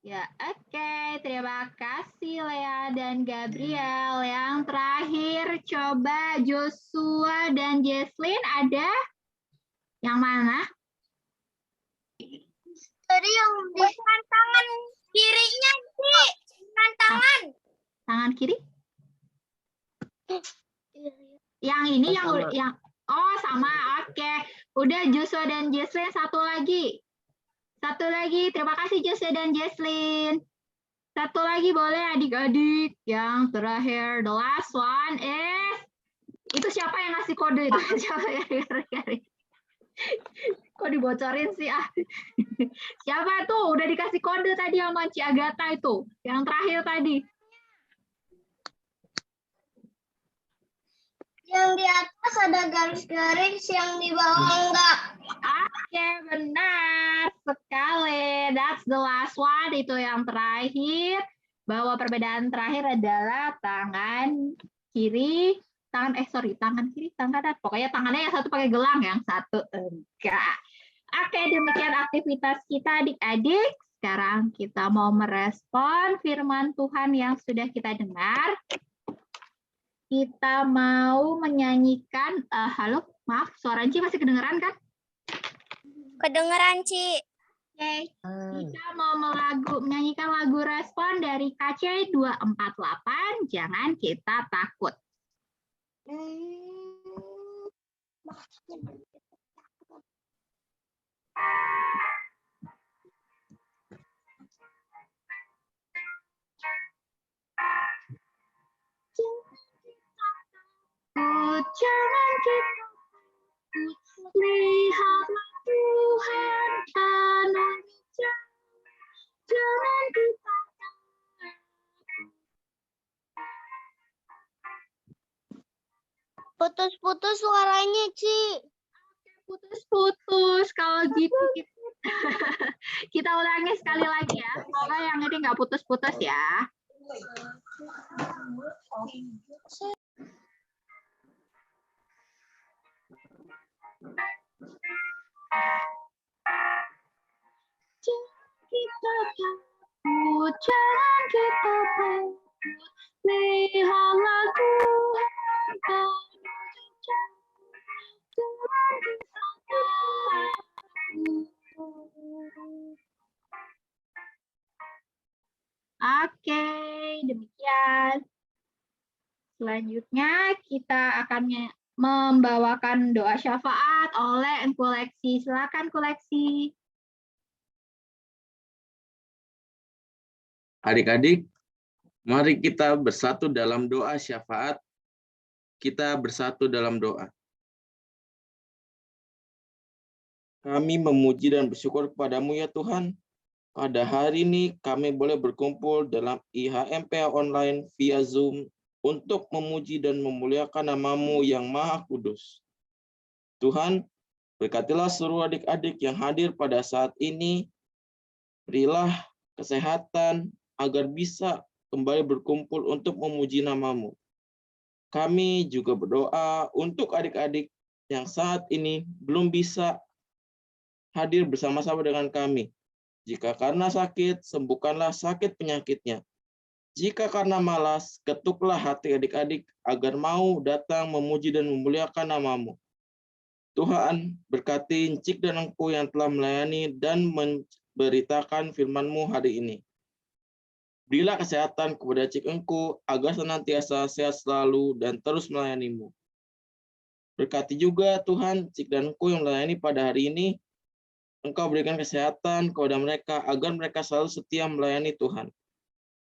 S4: Ya, oke. Terima kasih Lea dan Gabriel. Yang terakhir, coba Joshua dan Jesslyn ada? Yang mana?
S3: Tadi yang di tangan kirinya sih, tangan.
S4: Tangan kiri? Yang ini yang oh sama. Oke. Udah Joshua dan Jesslyn, satu lagi. Satu lagi. Terima kasih Joshua dan Jesslyn. Satu lagi boleh adik-adik. Yang terakhir, the last one is itu siapa yang ngasih kode itu? Siapa yang kok dibocorin sih ah? Siapa tuh? Udah dikasih kode tadi sama Ci Agatha itu. Yang terakhir tadi.
S3: Yang di atas ada garis-garis, yang di bawah enggak.
S4: Oke, benar sekali. That's the last one. Itu yang terakhir. Bahwa perbedaan terakhir adalah tangan kiri, tangan kiri, tangan kanan. Pokoknya tangannya yang satu pakai gelang, yang satu enggak. Oke, demikian aktivitas kita adik-adik. Sekarang kita mau merespon firman Tuhan yang sudah kita dengar. Kita mau menyanyikan, halo, maaf, suara Ci masih kedengeran kan?
S3: Kedengeran, Ci.
S4: Oke, kita mau menyanyikan lagu respon dari KC 248, Jangan Kita Takut. Jangan kita lihatlah Tuhan penuh jangan kita
S3: Putus-putus suaranya, Ci.
S4: putus-putus kalau gitu kita ulangi sekali lagi ya, semoga yang ini nggak putus-putus ya. Jangan kita takut, lihatlah Tuhan penuh jangan kita takut. Oke, demikian. Selanjutnya kita akan membawakan doa syafaat oleh Engku Leksi. Silakan Koleksi.
S8: Adik-adik, mari kita bersatu dalam doa syafaat. Kita bersatu dalam doa. Kami memuji dan bersyukur kepadamu ya Tuhan. Pada hari ini kami boleh berkumpul dalam IHMPA online via Zoom untuk memuji dan memuliakan nama-Mu yang Maha Kudus. Tuhan, berkatilah seluruh adik-adik yang hadir pada saat ini. Berilah kesehatan agar bisa kembali berkumpul untuk memuji nama-Mu. Kami juga berdoa untuk adik-adik yang saat ini belum bisa hadir bersama-sama dengan kami. Jika karena sakit, sembuhkanlah sakit penyakitnya. Jika karena malas, ketuklah hati adik-adik agar mau datang memuji dan memuliakan nama-Mu. Tuhan, berkati Encik dan Engku yang telah melayani dan memberitakan firman-Mu hari ini. Berilah kesehatan kepada Cik Engku agar senantiasa sehat selalu dan terus melayani-Mu. Berkati juga Tuhan Cik dan Engku yang melayani pada hari ini. Engkau berikan kesehatan kepada mereka agar mereka selalu setia melayani Tuhan.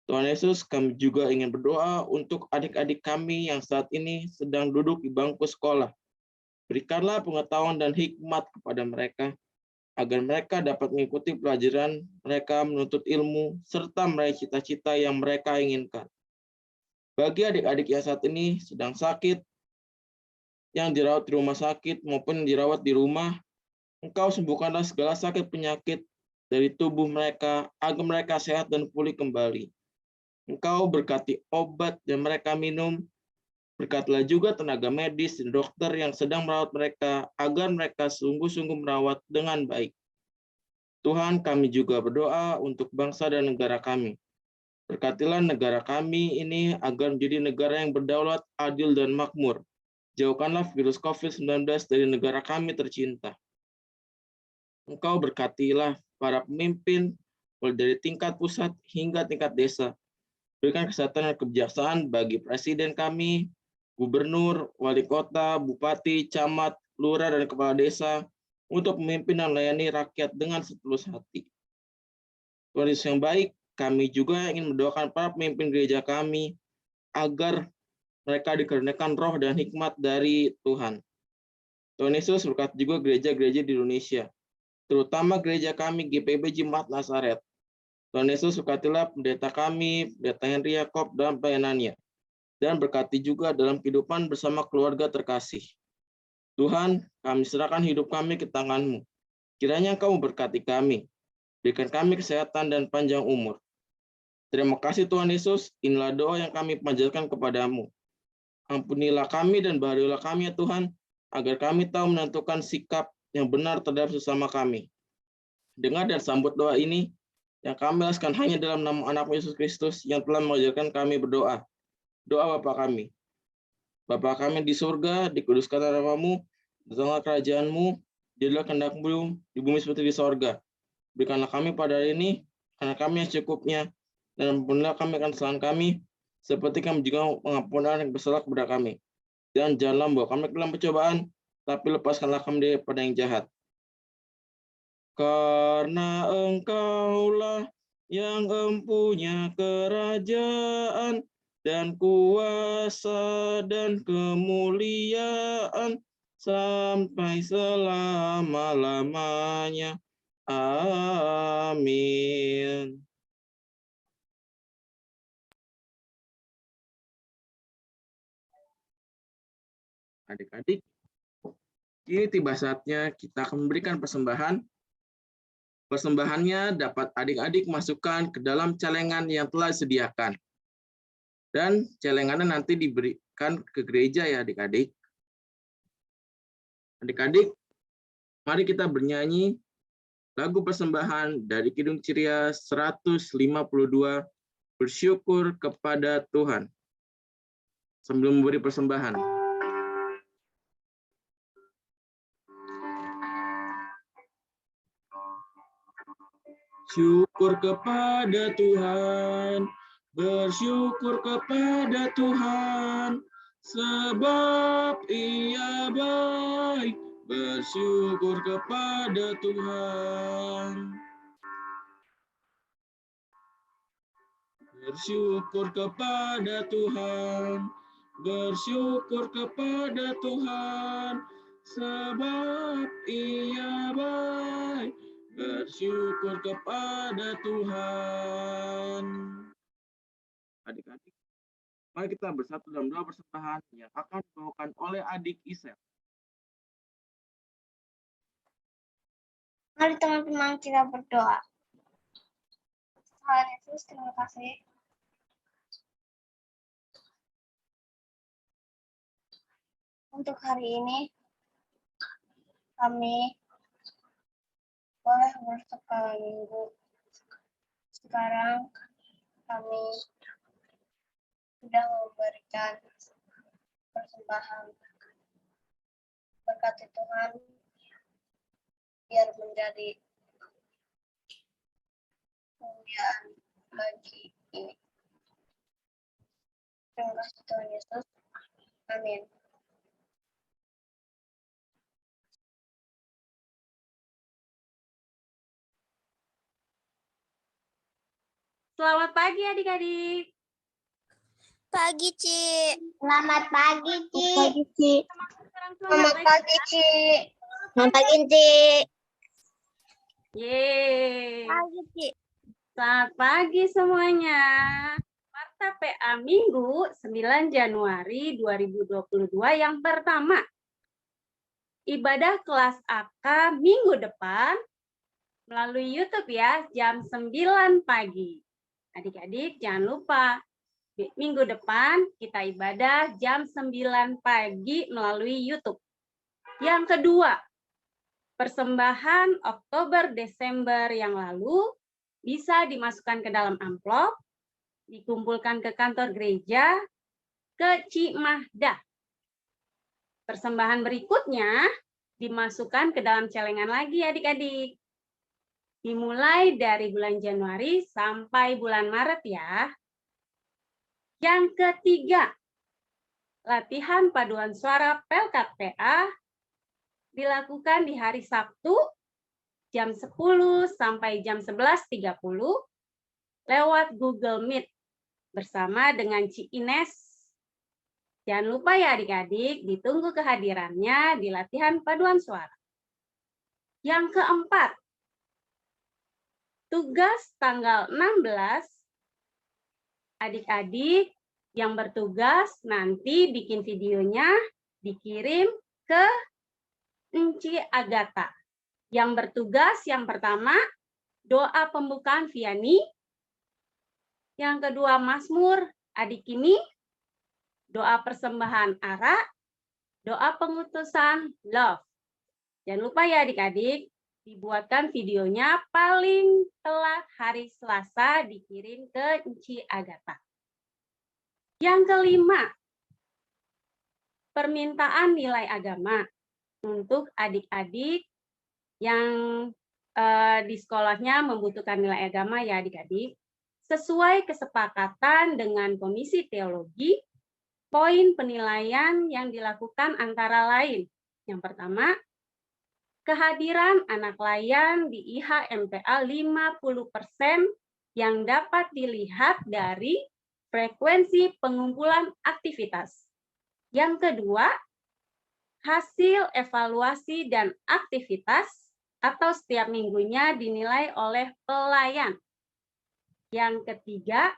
S8: Tuhan Yesus, kami juga ingin berdoa untuk adik-adik kami yang saat ini sedang duduk di bangku sekolah. Berikanlah pengetahuan dan hikmat kepada mereka, agar mereka dapat mengikuti pelajaran mereka, menuntut ilmu, serta meraih cita-cita yang mereka inginkan. Bagi adik-adik yang saat ini sedang sakit, yang dirawat di rumah sakit maupun dirawat di rumah, Engkau sembuhkanlah segala sakit penyakit dari tubuh mereka, agar mereka sehat dan pulih kembali. Engkau berkati obat yang mereka minum, berkatilah juga tenaga medis dan dokter yang sedang merawat mereka, agar mereka sungguh-sungguh merawat dengan baik. Tuhan, kami juga berdoa untuk bangsa dan negara kami. Berkatilah negara kami ini agar menjadi negara yang berdaulat, adil, dan makmur. Jauhkanlah virus COVID-19 dari negara kami tercinta. Engkau berkatilah para pemimpin, mulai dari tingkat pusat hingga tingkat desa. Berikan kesehatan dan kebijaksanaan bagi presiden kami, gubernur, wali kota, bupati, camat, lurah, dan kepala desa untuk memimpin dan melayani rakyat dengan setulus hati. Tuhan Yesus yang baik, kami juga ingin mendoakan para pemimpin gereja kami agar mereka dikaruniakan roh dan hikmat dari Tuhan. Tuhan Yesus berkati juga gereja-gereja di Indonesia, terutama gereja kami GPIB Jemaat Nazaret. Tuhan Yesus berkatilah pendeta kami, pendeta Henry Yakob dalam pelayanannya, dan berkati juga dalam kehidupan bersama keluarga terkasih. Tuhan, kami serahkan hidup kami ke tangan-Mu. Kiranya Engkau memberkati kami, berikan kami kesehatan dan panjang umur. Terima kasih Tuhan Yesus, inilah doa yang kami panjatkan kepadamu. Ampunilah kami dan baharilah kami ya Tuhan, agar kami tahu menentukan sikap yang benar terhadap sesama kami. Dengar dan sambut doa ini, yang kami alaskan hanya dalam nama anak Yesus Kristus yang telah mengajarkan kami berdoa. Doa Bapa kami. Bapa kami di surga, dikuduskanlah nama-Mu, datanglah kerajaan-Mu, jadilah kehendak-Mu di bumi seperti di sorga. Berikanlah kami pada hari ini, karena kami yang cukupnya, dan ampunilah kami akan kesalahan kami, seperti kami juga mengampuni yang bersalah kepada kami. Dan janganlah membawa kami ke dalam pencobaan, tapi lepaskanlah kami daripada yang jahat. Karena Engkaulah yang empunya kerajaan dan kuasa dan kemuliaan sampai selama-lamanya. Amin. Adik-adik, kini tiba saatnya kita akan memberikan persembahan. Persembahannya dapat adik-adik masukkan ke dalam celengan yang telah disediakan. Dan celengannya nanti diberikan ke gereja ya adik-adik. Adik-adik, mari kita bernyanyi lagu persembahan dari Kidung Ceria 152, Bersyukur kepada Tuhan. Sambil memberi persembahan. Syukur kepada Tuhan, bersyukur kepada Tuhan, sebab Ia baik, bersyukur kepada Tuhan. Bersyukur kepada Tuhan, bersyukur kepada Tuhan, sebab Ia baik, bersyukur kepada Tuhan. Adik-adik, mari kita bersatu dalam doa persembahan yang akan dibawakan oleh adik Isel.
S3: Mari teman-teman kita berdoa. Tuhan Yesus, terima kasih. Untuk hari ini, kami boleh bersekolah minggu. Sekarang kami sudah memberikan persembahan. Berkati Tuhan, biar menjadi kemuliaan bagi ini. Terima kasih Tuhan Yesus. Amin.
S9: Selamat pagi adik-adik.
S5: Pagi, Ci.
S3: Selamat pagi, Ci.
S9: Selamat pagi,
S3: Ci. Selamat pagi, Ci.
S9: Yeay.
S5: Pagi, Ci.
S9: Selamat pagi semuanya. Warta PA Minggu 9 Januari 2022 yang pertama. Ibadah kelas AK minggu depan melalui YouTube ya, jam 9 pagi. Adik-adik jangan lupa, minggu depan kita ibadah jam 9 pagi melalui YouTube. Yang kedua, persembahan Oktober-Desember yang lalu bisa dimasukkan ke dalam amplop, dikumpulkan ke kantor gereja, ke Cimahdah. Persembahan berikutnya dimasukkan ke dalam celengan lagi adik-adik. Dimulai dari bulan Januari sampai bulan Maret ya. Yang ketiga, latihan paduan suara Pelkat PA dilakukan di hari Sabtu jam 10 sampai jam 11.30 lewat Google Meet bersama dengan Ci Ines. Jangan lupa ya adik-adik, ditunggu kehadirannya di latihan paduan suara. Yang keempat, tugas tanggal 16, adik-adik yang bertugas nanti bikin videonya dikirim ke Enci Agatha. Yang bertugas yang pertama, doa pembukaan Viani. Yang kedua, Mazmur adik ini. Doa persembahan Ara. Doa pengutusan Love. Jangan lupa ya adik-adik, dibuatkan videonya paling telat hari Selasa dikirim ke Enci Agatha. Yang kelima, permintaan nilai agama untuk adik-adik yang di sekolahnya membutuhkan nilai agama ya adik-adik. Sesuai kesepakatan dengan Komisi Teologi, poin penilaian yang dilakukan antara lain. Yang pertama, kehadiran anak layan di IHMPA 50% yang dapat dilihat dari frekuensi pengumpulan aktivitas. Yang kedua, hasil evaluasi dan aktivitas atau setiap minggunya dinilai oleh pelayan. Yang ketiga,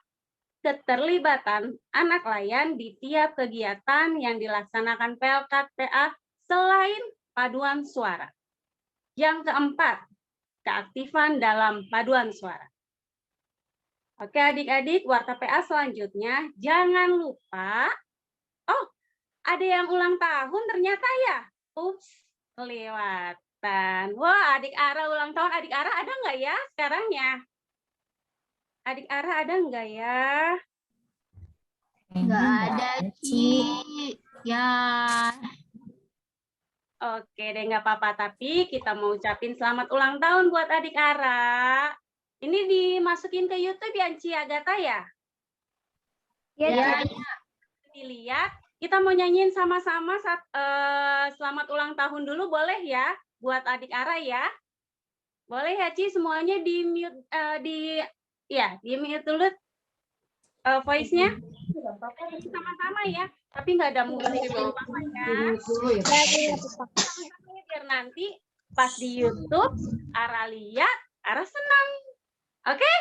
S9: keterlibatan anak layan di tiap kegiatan yang dilaksanakan Pelkat PA selain paduan suara. Yang keempat, keaktifan dalam paduan suara. Oke adik-adik, Warta PA selanjutnya, jangan lupa, ada yang ulang tahun ternyata ya? Ups, kelewatan. Wah, adik Ara ulang tahun. Adik Ara ada nggak ya sekarang ya? Adik Ara ada nggak ya?
S4: Nggak ada, Ci. Ya.
S9: Oke deh, nggak apa-apa. Tapi kita mau ucapin selamat ulang tahun buat adik Ara. Ini dimasukin ke YouTube ya, Enci Agatha ya?
S4: Ya.
S9: Dilihat. Kita mau nyanyiin sama-sama selamat ulang tahun dulu, boleh ya? Buat adik Ara ya. Boleh ya, Ci? Semuanya di mute, di mute dulu voice-nya. Sama-sama ya. Tapi nggak ada musik apa-apa ya. Biar nanti pas di YouTube, Ara lihat, Ara senang. Oke?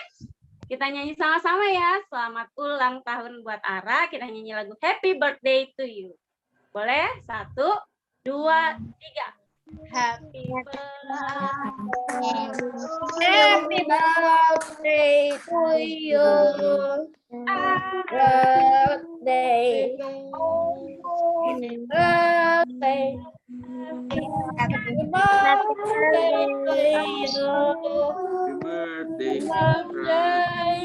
S9: Kita nyanyi sama-sama ya. Selamat ulang tahun buat Ara. Kita nyanyi lagu Happy Birthday to You. Boleh? 1, 2, 3. Happy birthday.
S6: Happy birthday to you. Birthday. Birthday. Happy birthday to you.
S8: Birthday.
S6: Birthday.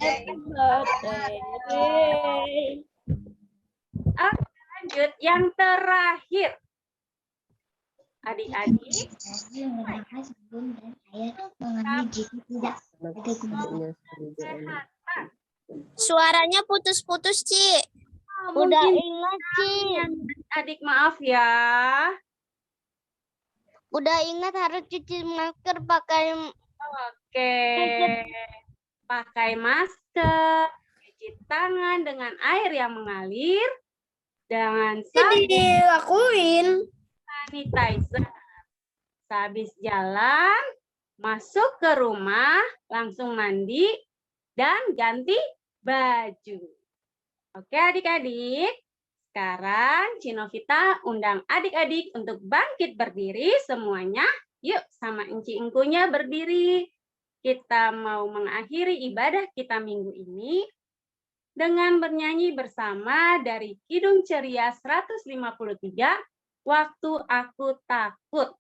S6: Happy birthday.
S9: Lanjut yang terakhir. Adik-adik.
S5: Suaranya putus-putus, Ci.
S3: Udah
S9: Mungkin
S3: ingat, Ci.
S9: adik maaf ya.
S3: Udah ingat harus cuci masker pakai
S9: Oke. Pakai masker, cuci tangan dengan air yang mengalir, dengan
S6: Jadi dilakuin.
S9: sanitizer. Sehabis jalan, masuk ke rumah, langsung mandi, dan ganti baju. Oke adik-adik, sekarang Cinovita undang adik-adik untuk bangkit berdiri semuanya. Yuk sama Enci Ingkunya berdiri. Kita mau mengakhiri ibadah kita minggu ini dengan bernyanyi bersama dari Kidung Ceria 153, Waktu Aku Takut.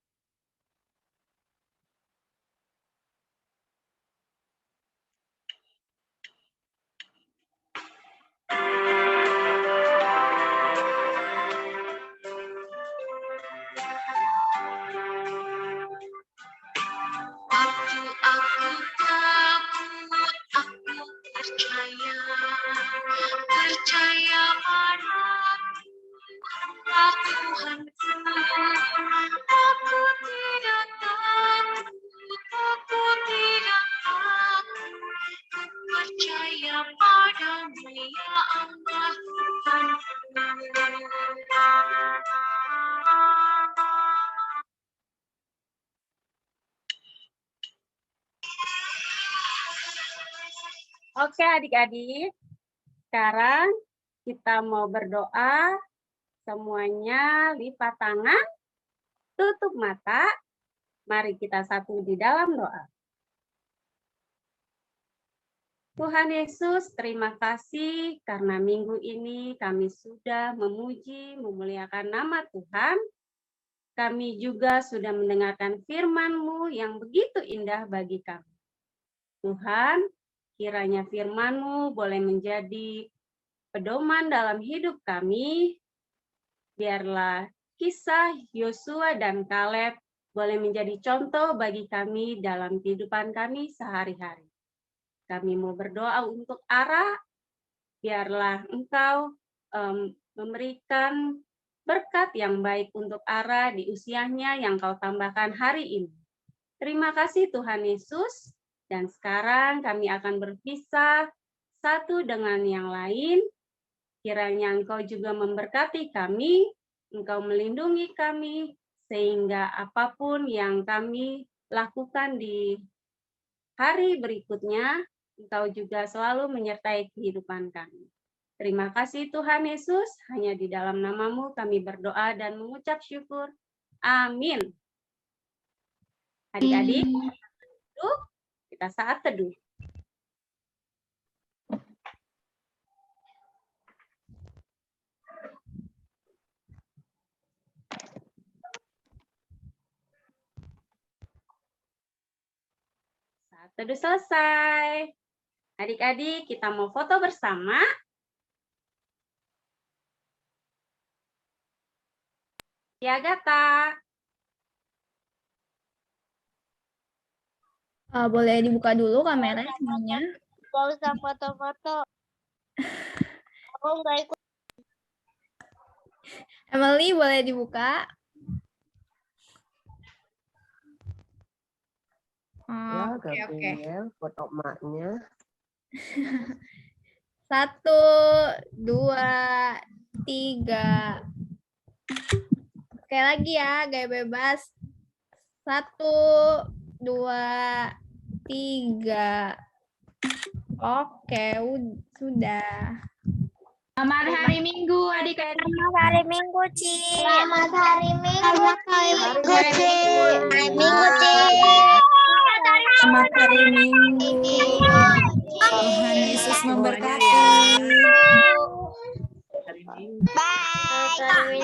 S10: Waktu aku takut, aku percaya pada Tuhanku. Aku tidak takut, aku tidak takut. Ku percaya padamu ya Allah Tuhanku.
S9: Oke adik-adik, sekarang kita mau berdoa. Semuanya lipat tangan, tutup mata. Mari kita satu di dalam doa. Tuhan Yesus, terima kasih karena minggu ini kami sudah memuji, memuliakan nama Tuhan. Kami juga sudah mendengarkan firman-Mu yang begitu indah bagi kami. Tuhan, kiranya firman-Mu boleh menjadi pedoman dalam hidup kami. Biarlah kisah Yosua dan Kaleb boleh menjadi contoh bagi kami dalam kehidupan kami sehari-hari. Kami mau berdoa untuk Ara, biarlah Engkau memberikan berkat yang baik untuk Ara di usianya yang Kau tambahkan hari ini. Terima kasih Tuhan Yesus, dan sekarang kami akan berpisah satu dengan yang lain. Kiranya Engkau juga memberkati kami, Engkau melindungi kami, sehingga apapun yang kami lakukan di hari berikutnya, Engkau juga selalu menyertai kehidupan kami. Terima kasih Tuhan Yesus, hanya di dalam nama-Mu kami berdoa dan mengucap syukur. Amin. Adik-adik, kita saat teduh. Saat teduh selesai. Adik-adik, kita mau foto bersama. Ya, Gata.
S6: Boleh dibuka dulu kameranya semuanya.
S3: Gak usah foto-foto. Aku nggak ikut.
S6: Emily boleh dibuka.
S2: Ya,
S6: Oke.
S2: Gabriel, foto emaknya.
S6: 1, 2, 3. Sekali lagi ya, gaya bebas. 1, 2, 3. Oke, sudah.
S4: Selamat hari Minggu, adik-adik.
S5: Selamat hari Minggu, Ci.
S3: Selamat hari Minggu, Ci.
S1: Selamat hari Minggu. Tuhan Yesus memberkati.
S3: Bye.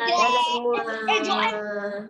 S2: Dadah semua.